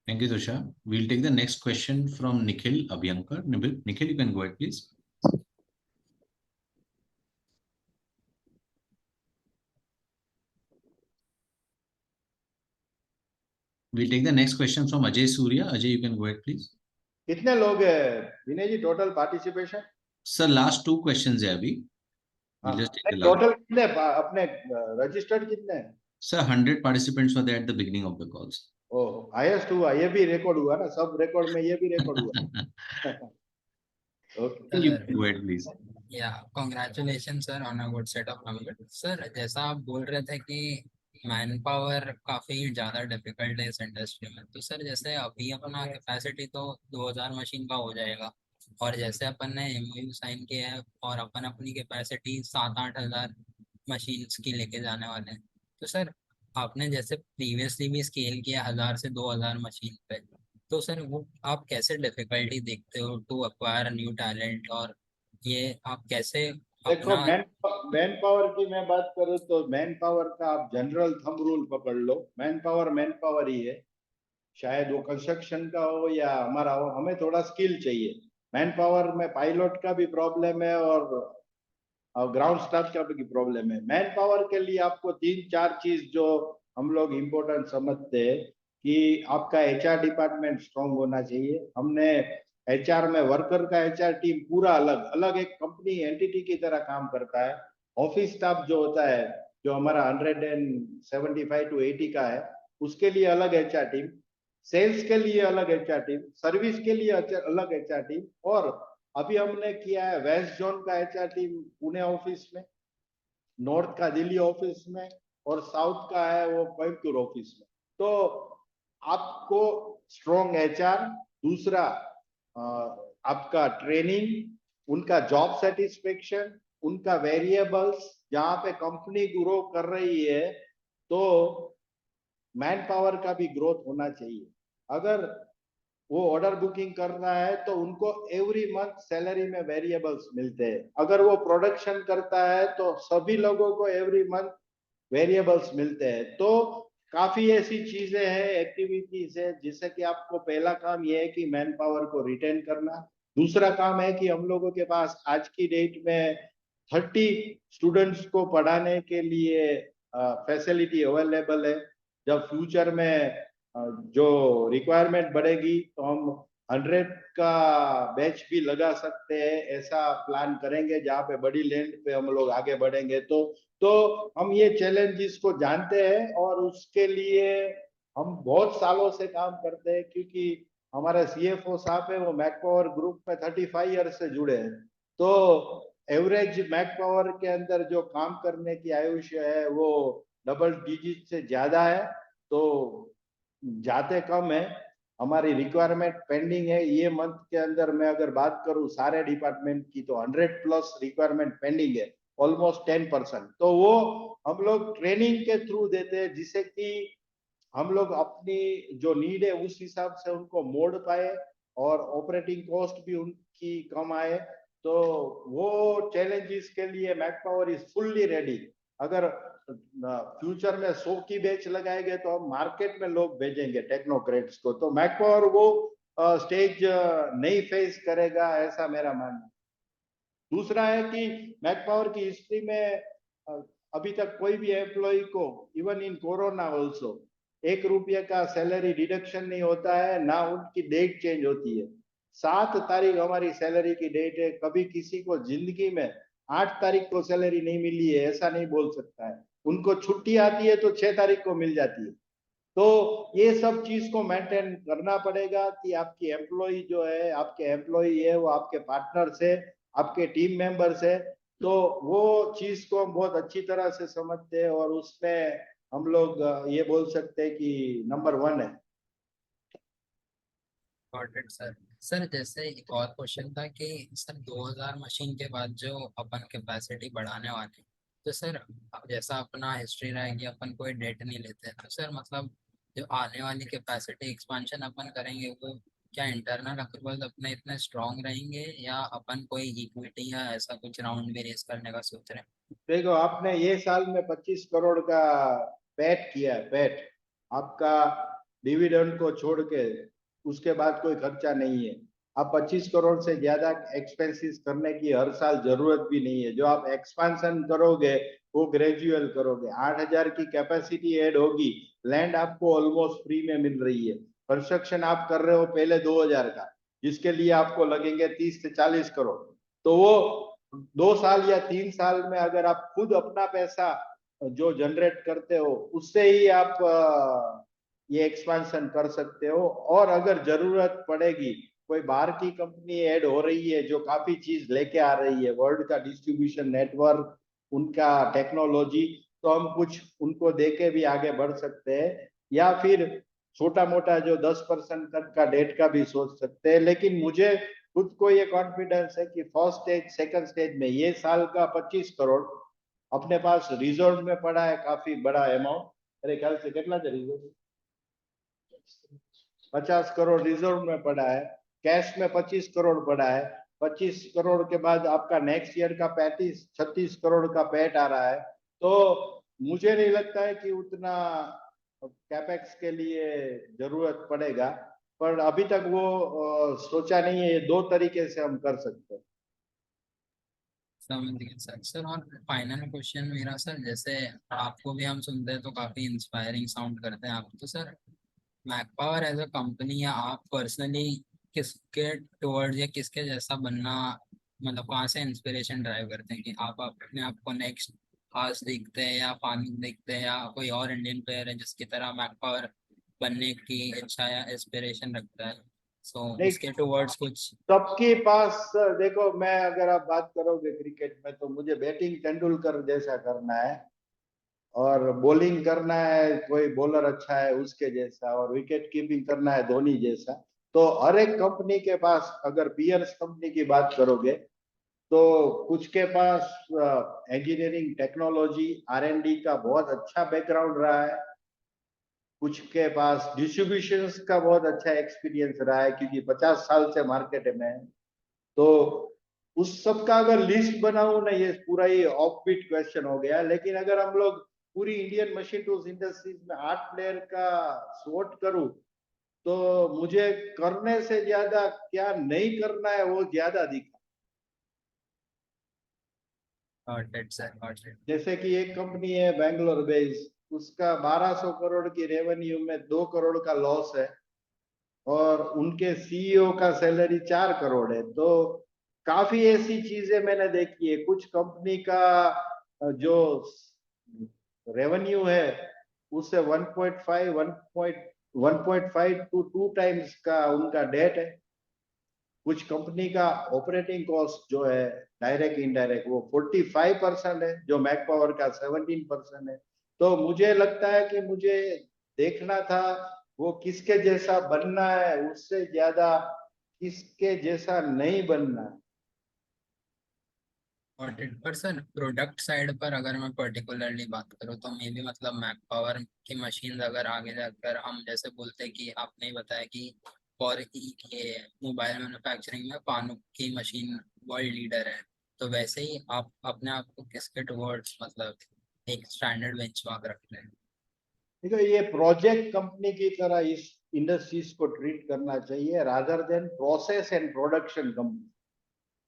Thank you, Tushar. We'll take the next question from Nikhil Abhyankar. Nikhil, you can go ahead, please. We'll take the next question from Ajay Surya. Ajay, you can go ahead, please. कितने लोग हैं विनय जी total participation? Sir, last 2 questions है अभी. We'll just take the last. Total कितने अपने registered कितने हैं? Sir, 100 participants were there at the beginning of the calls. Oh, highest हुआ, ये भी रिकॉर्ड हुआ ना, सब रिकॉर्ड में ये भी रिकॉर्ड हुआ। Okay. You can go ahead, please. Yeah, congratulations sir on a good set of numbers. Sir, जैसा आप बोल रहे थे कि मैन पावर काफी ज्यादा डिफिकल्ट है इस इंडस्ट्री में, तो सर जैसे अभी अपना कैपेसिटी तो 2000 मशीन का हो जाएगा, और जैसे अपन ने MOU साइन किया है और अपन अपनी कैपेसिटी 7-8 हजार मशीन्स की लेके जाने वाले हैं, तो सर आपने जैसे प्रीवियसली भी स्केल किया 1000 से 2000 मशीन पे, तो सर वो आप कैसे डिफिकल्टी देखते हो टू अक्वायर न्यू टैलेंट, और ये आप कैसे देखो मैन पावर की मैं बात करूँ तो मैन पावर का आप जनरल थंब रूल पकड़ लो, मैन पावर ही है, शायद वो कंस्ट्रक्शन का हो या हमारा हो, हमें थोड़ा स्किल चाहिए। मैन पावर में पायलट का भी प्रॉब्लम है और ग्राउंड स्टाफ का भी प्रॉब्लम है। मैन पावर के लिए आपको 3-4 चीज जो हम लोग इम्पोर्टेंट समझते हैं कि आपका HR डिपार्टमेंट स्ट्रांग होना चाहिए। हमने HR में वर्कर का HR टीम पूरा अलग अलग एक कंपनी एंटिटी की तरह काम करता है। ऑफिस स्टाफ जो होता है जो हमारा 175 to 80 का है, उसके लिए अलग HR टीम, सेल्स के लिए अलग HR टीम, सर्विस के लिए अलग HR टीम, और अभी हमने किया है वेस्ट जोन का HR टीम पुणे ऑफिस में, नॉर्थ का दिल्ली ऑफिस में, और साउथ का है वो कोयम्बटूर ऑफिस में। तो आपको स्ट्रॉन्ग HR, दूसरा आपका ट्रेनिंग, उनका जॉब सेटिस्फेक्शन, उनका वेरिएबल्स, जहां पे कंपनी ग्रो कर रही है तो मैन पावर का भी ग्रोथ होना चाहिए। अगर वो ऑर्डर बुकिंग कर रहा है तो उनको एवरी मंथ सैलरी में वेरिएबल्स मिलते हैं। अगर वो प्रोडक्शन करता है तो सभी लोगों को एवरी मंथ वेरिएबल्स मिलते हैं। तो काफी ऐसी चीजें हैं, एक्टिविटीज है, जिससे कि आपको पहला काम ये है कि मैन पावर को रिटेन करना। दूसरा काम है कि हम लोगों के पास आज की डेट में 30 स्टूडेंट्स को पढ़ाने के लिए फैसिलिटी अवेलेबल है। जब फ्यूचर में जो रिक्वायरमेंट बढ़ेगी तो हम 100 का बैच भी लगा सकते हैं, ऐसा प्लान करेंगे जहाँ पे बड़ी लैंड पे हम लोग आगे बढ़ेंगे। तो हम ये चैलेंजेस को जानते हैं और उसके लिए हम बहुत सालों से काम करते हैं, क्योंकि हमारे CFO साहब है वो मैक पावर ग्रुप में 35 ईयर से जुड़े हैं। तो एवरेज मैक पावर के अंदर जो काम करने की आयुष्य है वो डबल डिजिट से ज्यादा है, तो जाते कम है। हमारी रिक्वायरमेंट पेंडिंग है, ये मंथ के अंदर मैं अगर बात करूं सारे डिपार्टमेंट की तो 100+ रिक्वायरमेंट पेंडिंग है, ऑलमोस्ट 10%। तो वो हम लोग ट्रेनिंग के थ्रू देते हैं, जिससे कि हम लोग अपनी जो नीड है उस हिसाब से उनको मोड़ पाए और ऑपरेटिंग कॉस्ट भी उनकी कम आए। तो वो चैलेंजेस के लिए Macpower is fully ready. अगर फ्यूचर में 100 की बैच लगाएंगे तो हम मार्केट में लोग भेजेंगे टेक्नोक्रेट्स को, तो मैक पावर वो स्टेज नहीं फेस करेगा, ऐसा मेरा मानना है। दूसरा है कि मैक पावर की हिस्ट्री में अभी तक कोई भी एम्प्लॉय को, इवन इन कोरोना ऑल्सो, 1 रुपये का सैलरी डिडक्शन नहीं होता है, ना उनकी डेट चेंज होती है। 7 तारीख हमारी सैलरी की डेट है। कभी किसी को जिंदगी में 8 तारीख को सैलरी नहीं मिली है ऐसा नहीं बोल सकता है। उनको छुट्टी आती है तो 6 तारीख को मिल जाती है। तो ये सब चीज को मेंटेन करना पड़ेगा कि आपकी एम्प्लॉय जो है, आपके एम्प्लॉय है वो आपके पार्टनर्स है, आपके टीम मेंबर्स है। तो वो चीज को हम बहुत अच्छी तरह से समझते हैं और उसमें हम लोग ये बोल सकते हैं कि नंबर 1 है। Got it sir. सर जैसे एक और क्वेश्चन था कि सर 2000 मशीन के बाद जो अपन कैपेसिटी बढ़ाने वाले हैं, तो सर अब जैसा अपना हिस्ट्री रहा है कि अपन कोई डेट नहीं लेते, तो सर मतलब जो आने वाली कैपेसिटी एक्सपांशन अपन करेंगे वो क्या इंटरनल अप्रूवल अपने इतने स्ट्रांग रहेंगे या अपन कोई इक्विटी या ऐसा कुछ राउंड भी रेस करने का सोच रहे हैं? देखो, आपने ये साल में 25 करोड़ का पैट किया है, पैट आपका डिविडेंड को छोड़ के, उसके बाद कोई खर्चा नहीं है। आप 25 करोड़ से ज्यादा एक्सपेंसेस करने की हर साल जरूरत भी नहीं है। जो आप एक्सपांशन करोगे वो ग्रेजुअल करोगे। 8000 की कैपेसिटी ऐड होगी, लैंड आपको ऑलमोस्ट फ्री में मिल रही है। कंस्ट्रक्शन आप कर रहे हो पहले 2000 का, जिसके लिए आपको लगेंगे 30 से 40 करोड़। तो वो 2 साल या 3 साल में अगर आप खुद अपना पैसा जो जनरेट करते हो उससे ही आप ये एक्सपेंशन कर सकते हो। और अगर जरूरत पड़ेगी, कोई बाहर की कंपनी ऐड हो रही है जो काफी चीज लेके आ रही है, वर्ल्ड का डिस्ट्रीब्यूशन नेटवर्क, उनका टेक्नोलॉजी, तो हम कुछ उनको देके भी आगे बढ़ सकते हैं। या फिर छोटा मोटा जो 10% तक का डेट का भी सोच सकते हैं। लेकिन मुझे खुद को ये कॉन्फिडेंस है कि फर्स्ट स्टेज सेकंड स्टेज में ये साल का 25 करोड़ अपने पास रिजर्व में पड़ा है, काफी बड़ा अमाउंट। मेरे ख्याल से कितना था रिजर्व? 50 करोड़ रिजर्व में पड़ा है। कैश में 25 करोड़ पड़ा है। 25 करोड़ के बाद आपका नेक्स्ट ईयर का 36 करोड़ का पैट आ रहा है। तो मुझे नहीं लगता है कि उतना कैपेक्स के लिए जरूरत पड़ेगा, पर अभी तक वो सोचा नहीं है। ये 2 तरीके से हम कर सकते हैं। समझ गए सर। सर और फाइनल क्वेश्चन मेरा सर, जैसे आपको भी हम सुनते हैं तो काफी इंस्पायरिंग साउंड करते हैं आप, तो sir Macpower as a company या आप पर्सनली किसके टुवर्ड्स या किसके जैसा बनना, मतलब कहाँ से इंस्पिरेशन ड्राइव करते हैं कि आप अपने आप को नेक्स्ट आज देखते हैं या पानी देखते हैं, या कोई और इंडियन प्लेयर है जिसकी तरह मैक पावर बनने की इच्छा या इंस्पिरेशन रखता है, सो उसके टुवर्ड्स कुछ? सबके पास देखो, मैं अगर आप बात करोगे क्रिकेट में तो मुझे बैटिंग तेंदुलकर जैसा करना है, और बॉलिंग करना है कोई बॉलर अच्छा है उसके जैसा, और विकेट कीपिंग करना है धोनी जैसा। तो हर एक कंपनी के पास, अगर पियर्स कंपनी की बात करोगे तो कुछ के पास इंजीनियरिंग टेक्नोलॉजी R&D का बहुत अच्छा बैकग्राउंड रहा है, कुछ के पास डिस्ट्रीब्यूशन का बहुत अच्छा एक्सपीरियंस रहा है क्योंकि 50 साल से मार्केट में है। तो उस सब का अगर लिस्ट बनाऊं ना, ये पूरा ही ऑफ बीट क्वेश्चन हो गया। लेकिन अगर हम लोग पूरी इंडियन मशीन टूल्स इंडस्ट्रीज में 8 प्लेयर का स्वॉट करूं, तो मुझे करने से ज्यादा क्या नहीं करना है वो ज्यादा दिखा। जैसे कि एक कंपनी है बैंगलोर बेस्ड, उसका 1200 करोड़ की रेवेन्यू में 2 करोड़ का लॉस है, और उनके CEO का सैलरी 4 करोड़ है। तो काफी ऐसी चीजें मैंने देखी है। कुछ कंपनी का जो रेवेन्यू है उससे 1.5 to 2 टाइम्स का उनका डेट है। कुछ कंपनी का ऑपरेटिंग कॉस्ट जो है डायरेक्ट इनडायरेक्ट वो 45% है, जो मैक पावर का 17% है। तो मुझे लगता है कि मुझे देखना था वो किसके जैसा बनना है, उससे ज्यादा किसके जैसा नहीं बनना है। पर सर प्रोडक्ट साइड पर अगर मैं पर्टिकुलरली बात करूँ तो मे भी मतलब मैक पावर की मशीन अगर आगे जाकर हम जैसे बोलते हैं कि आपने ही बताया कि फॉर ये मोबाइल मैन्युफैक्चरिंग में पानु की मशीन वर्ल्ड लीडर है, तो वैसे ही आप अपने आप को किसके टुवर्ड्स मतलब एक स्टैंडर्ड बेंचमार्क रखते हैं? देखो, ये प्रोजेक्ट कंपनी की तरह इस इंडस्ट्रीज को ट्रीट करना चाहिए rather than process and production company.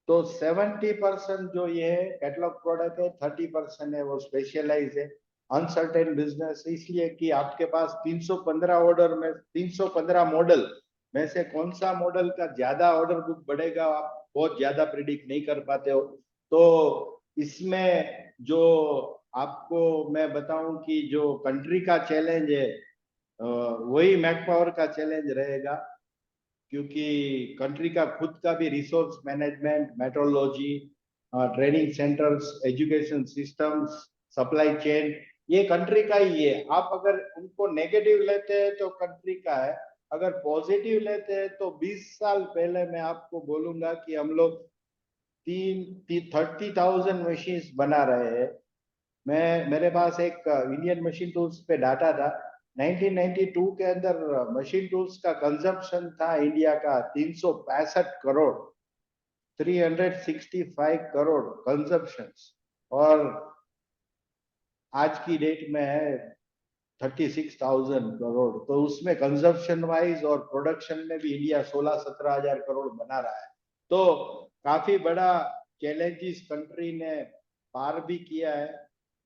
तो 70% जो ये है कैटलॉग प्रोडक्ट है, 30% है वो स्पेशलाइज है, अनसर्टेन बिजनेस। इसलिए कि आपके पास 315 ऑर्डर में 315 मॉडल में से कौन सा मॉडल का ज्यादा ऑर्डर बुक बढ़ेगा आप बहुत ज्यादा प्रिडिक्ट नहीं कर पाते हो। तो इसमें जो आपको मैं बताऊं कि जो कंट्री का चैलेंज है वही मैक पावर का चैलेंज रहेगा, क्योंकि कंट्री का खुद का भी resource management, metrology, training centres, education systems, supply chain, ये कंट्री का ही है। आप अगर उनको नेगेटिव लेते हैं तो कंट्री का है, अगर पॉजिटिव लेते हैं तो 20 साल पहले मैं आपको बोलूंगा कि हम लोग 30,000 मशीन्स बना रहे हैं। मेरे पास एक इंडियन मशीन टूल्स पे डाटा था, 1992 के अंदर मशीन टूल्स का कंजम्पशन था इंडिया का 365 करोड़, 365 करोड़ कंजम्पशन, और आज की डेट में है 36,000 करोड़। तो उसमें कंजम्पशन वाइज और प्रोडक्शन में भी इंडिया 16-17 हजार करोड़ बना रहा है। तो काफी बड़ा चैलेंजेस कंट्री ने पार भी किया है,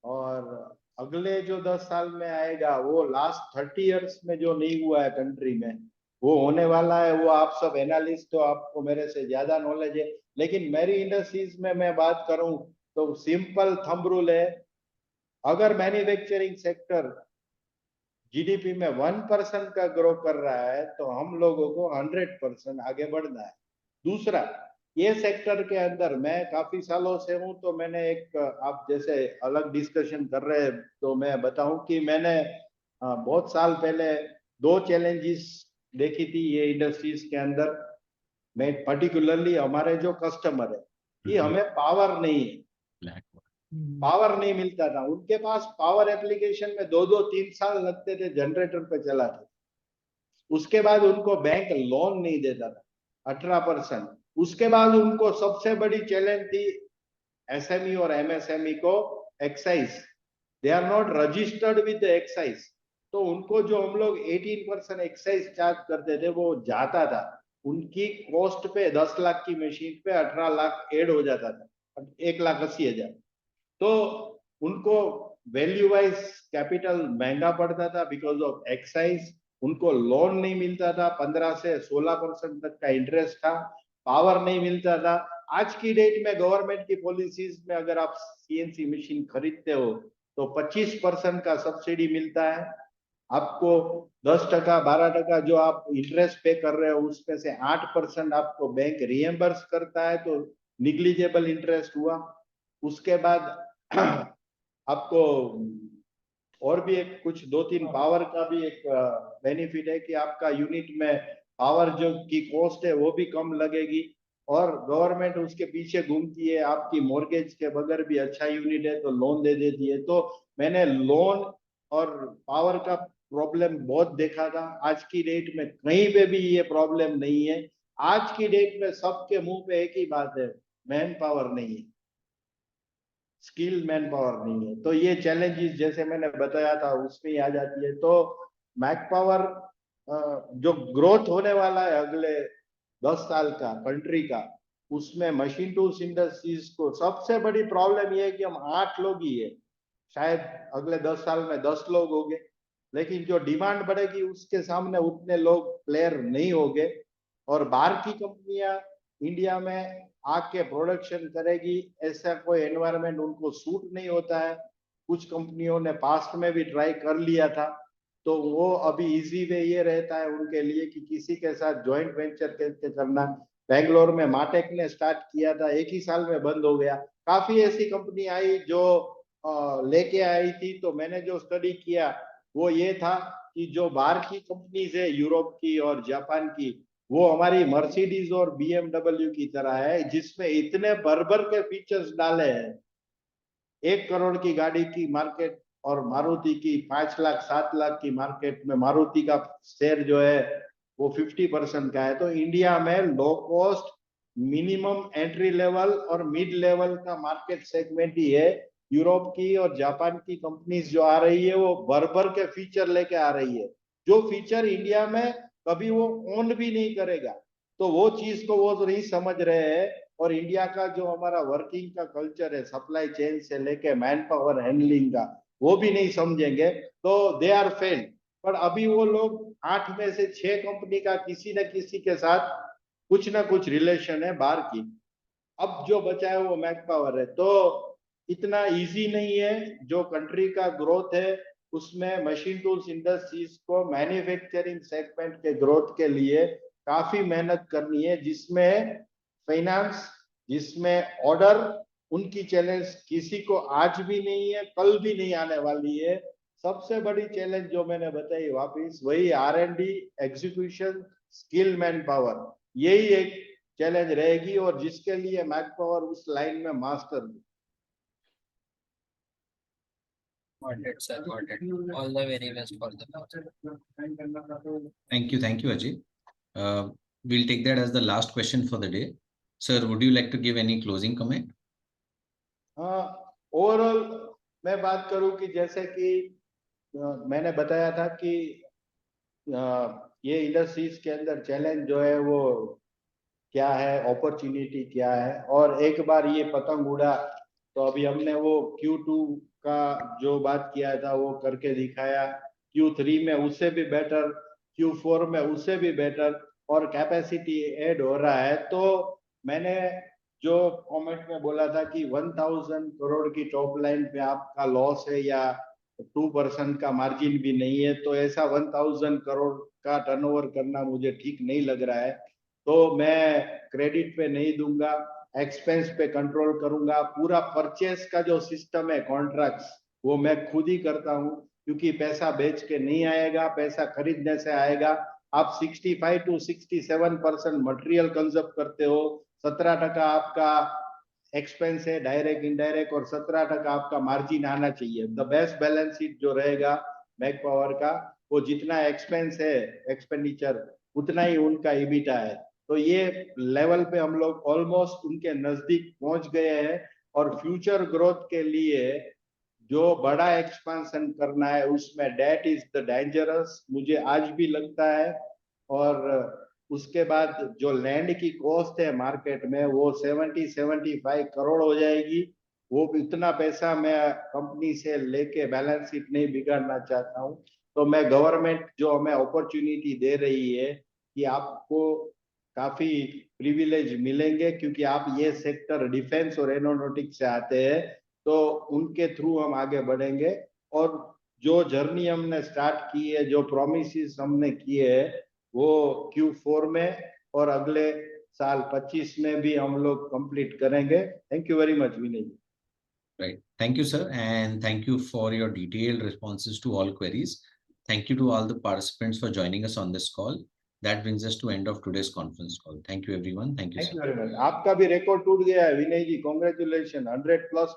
और अगले जो 10 साल में आएगा वो लास्ट 30 इयर्स में जो नहीं हुआ है कंट्री में, वो होने वाला है। वो आप सब एनालिस्ट हो, आपको मेरे से ज्यादा नॉलेज है, लेकिन मेरी इंडस्ट्रीज में मैं बात करूं तो सिंपल थंब रूल है, अगर मैन्युफैक्चरिंग सेक्टर जीडीपी में 1% का ग्रो कर रहा है तो हम लोगों को 100% आगे बढ़ना है। दूसरा, ये सेक्टर के अंदर मैं काफी सालों से हूं, तो मैंने एक, आप जैसे अलग डिस्कशन कर रहे हैं तो मैं बताऊं कि मैंने बहुत साल पहले 2 चैलेंजेस देखी थी ये इंडस्ट्रीज के अंदर। मैं पर्टिकुलरली हमारे जो कस्टमर है कि हमें पावर नहीं है, पावर नहीं मिलता था, उनके पास पावर एप्लीकेशन में 2-3 साल लगते थे जनरेटर पे चलाते, उसके बाद उनको बैंक लोन नहीं देता था 18%। उसके बाद उनको सबसे बड़ी चैलेंज थी एसएमई और एमएसएमई को excise, they are not registered with excise, तो उनको जो हम लोग 18% एक्साइज चार्ज करते थे वो जाता था, उनकी कॉस्ट पे 10 लाख की मशीन पे 18 लाख ऐड हो जाता था, 1,80,000। तो उनको वैल्यू वाइज कैपिटल महंगा पड़ता था बिकॉज ऑफ एक्साइज, उनको लोन नहीं मिलता था, 15 से 16% तक का इंटरेस्ट था, पावर नहीं मिलता था। आज की डेट में गवर्नमेंट की पॉलिसीज में अगर आप सीएनसी मशीन खरीदते हो तो 25% का सब्सिडी मिलता है आपको, 10%, 12% जो आप इंटरेस्ट पे कर रहे हो उसमें से 8% आपको बैंक रिएम्बर्स करता है, तो निग्लिजिबल इंटरेस्ट हुआ। उसके बाद आपको और भी एक कुछ 2-3 पावर का भी एक बेनिफिट है कि आपका यूनिट में पावर जो की कॉस्ट है वो भी कम लगेगी, और गवर्नमेंट उसके पीछे घूमती है, आपकी मॉर्गेज के बगैर भी अच्छा यूनिट है तो लोन दे देती है। तो मैंने लोन और पावर का प्रॉब्लम बहुत देखा था, आज की डेट में कहीं पे भी ये प्रॉब्लम नहीं है। आज की डेट में सबके मुंह पे एक ही बात है, मैन पावर नहीं है, स्किल मैन पावर नहीं है, तो ये चैलेंजेस जैसे मैंने बताया था उसमें ही आ जाती है। तो मैक पावर जो ग्रोथ होने वाला है अगले 10 साल का कंट्री का, उसमें मशीन टूल्स इंडस्ट्रीज को सबसे बड़ी प्रॉब्लम ये है कि हम 8 लोग ही है, शायद अगले 10 साल में 10 लोग होंगे, लेकिन जो डिमांड बढ़ेगी उसके सामने उतने लोग प्लेयर नहीं होंगे, और बाहर की कंपनियां इंडिया में आके प्रोडक्शन करेगी, ऐसा कोई एनवायरनमेंट उनको सूट नहीं होता है। कुछ कंपनियों ने पास्ट में भी ट्राई कर लिया था, तो वो अभी इजी वे ये रहता है उनके लिए कि किसी के साथ जॉइंट वेंचर कैसे करना। बेंगलोर में माटेक ने स्टार्ट किया था, 1 ही साल में बंद हो गया। काफी ऐसी कंपनी आई जो लेके आई थी, तो मैंने जो स्टडी किया वो ये था कि जो बाहर की कंपनीज है यूरोप की और जापान की, वो हमारी मर्सिडीज और BMW की तरह है, जिसमें इतने भर के फीचर्स डाले हैं। 1 करोड़ की गाड़ी की मार्केट और मारुति की 5 लाख 7 लाख की मार्केट में मारुति का शेयर जो है वो 50% का है। तो इंडिया में low cost, minimum entry level और मिड लेवल का मार्केट सेगमेंट ही है। यूरोप की और जापान की कंपनीज जो आ रही है वो भर के फीचर लेके आ रही है, जो फीचर इंडिया में कभी वो ओन भी नहीं करेगा। तो वो चीज को वो नहीं समझ रहे हैं, और इंडिया का जो हमारा वर्किंग का कल्चर है सप्लाई चेन से लेके मैन पावर हैंडलिंग का, वो भी नहीं समझेंगे, तो दे आर फेल। पर अभी वो लोग 8 में से 6 कंपनी का किसी न किसी के साथ कुछ ना कुछ रिलेशन है बाहर की, अब जो बचा है वो मैक पावर है। तो इतना इजी नहीं है, जो कंट्री का ग्रोथ है उसमें मशीन टूल्स इंडस्ट्रीज को मैन्युफैक्चरिंग सेगमेंट के ग्रोथ के लिए काफी मेहनत करनी है, जिसमें फाइनेंस, जिसमें ऑर्डर उनकी चैलेंज किसी को आज भी नहीं है, कल भी नहीं आने वाली है। सबसे बड़ी चैलेंज जो मैंने बताई वापिस वही R&D, execution, skill, man power, यही एक चैलेंज रहेगी और जिसके लिए मैक पावर उस लाइन में मास्टर है। Got it, sir. Got it. All the very best for the future. Thank you, Ajay. We'll take that as the last question for the day. Sir, would you like to give any closing comment? Overall मैं बात करूं कि जैसे कि मैंने बताया था कि ये इंडस्ट्रीज के अंदर चैलेंज जो है वो क्या है, अपॉर्चुनिटी क्या है, और एक बार ये पतंग उड़ा तो अभी हमने वो Q2 का जो बात किया था वो करके दिखाया, Q3 में उससे भी बेटर, Q4 में उससे भी बेटर, और कैपेसिटी ऐड हो रहा है। तो मैंने जो कमेंट में बोला था कि 1000 करोड़ की टॉप लाइन पे आपका लॉस है या 2% का मार्जिन भी नहीं है, तो ऐसा 1000 करोड़ का टर्नओवर करना मुझे ठीक नहीं लग रहा है। तो मैं क्रेडिट पे नहीं दूंगा, एक्सपेंस पे कंट्रोल करूंगा। पूरा परचेस का जो सिस्टम है, कॉन्ट्रैक्ट्स, वो मैं खुद ही करता हूं, क्योंकि पैसा बेच के नहीं आएगा, पैसा खरीदने से आएगा। आप 65 to 67% मटेरियल कंजप्ट करते हो, 17% आपका एक्सपेंस है डायरेक्ट इनडायरेक्ट, और 17% आपका मार्जिन आना चाहिए। द बेस्ट बैलेंस शीट जो रहेगा मैक पावर का, वो जितना एक्सपेंस है एक्सपेंडिचर उतना ही उनका EBITDA है। तो ये लेवल पे हम लोग ऑलमोस्ट उनके नजदीक पहुंच गए हैं, और फ्यूचर ग्रोथ के लिए जो बड़ा एक्सपेंशन करना है उसमें डेट इज द डेंजरस, मुझे आज भी लगता है। और उसके बाद जो लैंड की कॉस्ट है मार्केट में वो 70-75 करोड़ हो जाएगी। वो इतना पैसा मैं कंपनी से लेके बैलेंस शीट नहीं बिगाड़ना चाहता हूँ। तो मैं गवर्नमेंट जो हमें अपॉर्चुनिटी दे रही है कि आपको काफी प्रिविलेज मिलेंगे, क्योंकि आप ये सेक्टर डिफेंस और एरोनॉटिक्स से आते हैं, तो उनके थ्रू हम आगे बढ़ेंगे। और जो जर्नी हमने स्टार्ट की है, जो प्रोमिसेस हमने किए हैं, वो Q4 में और अगले साल 25 में भी हम लोग कंप्लीट करेंगे। Thank you very much Vinay ji. Right. Thank you, sir, and thank you for your detailed responses to all queries. Thank you to all the participants for joining us on this call. That brings us to end of today's conference call. Thank you, everyone. Thank you, thank sir. You very much. आपका भी record टूट गया है विनय जी, congratulation, 100+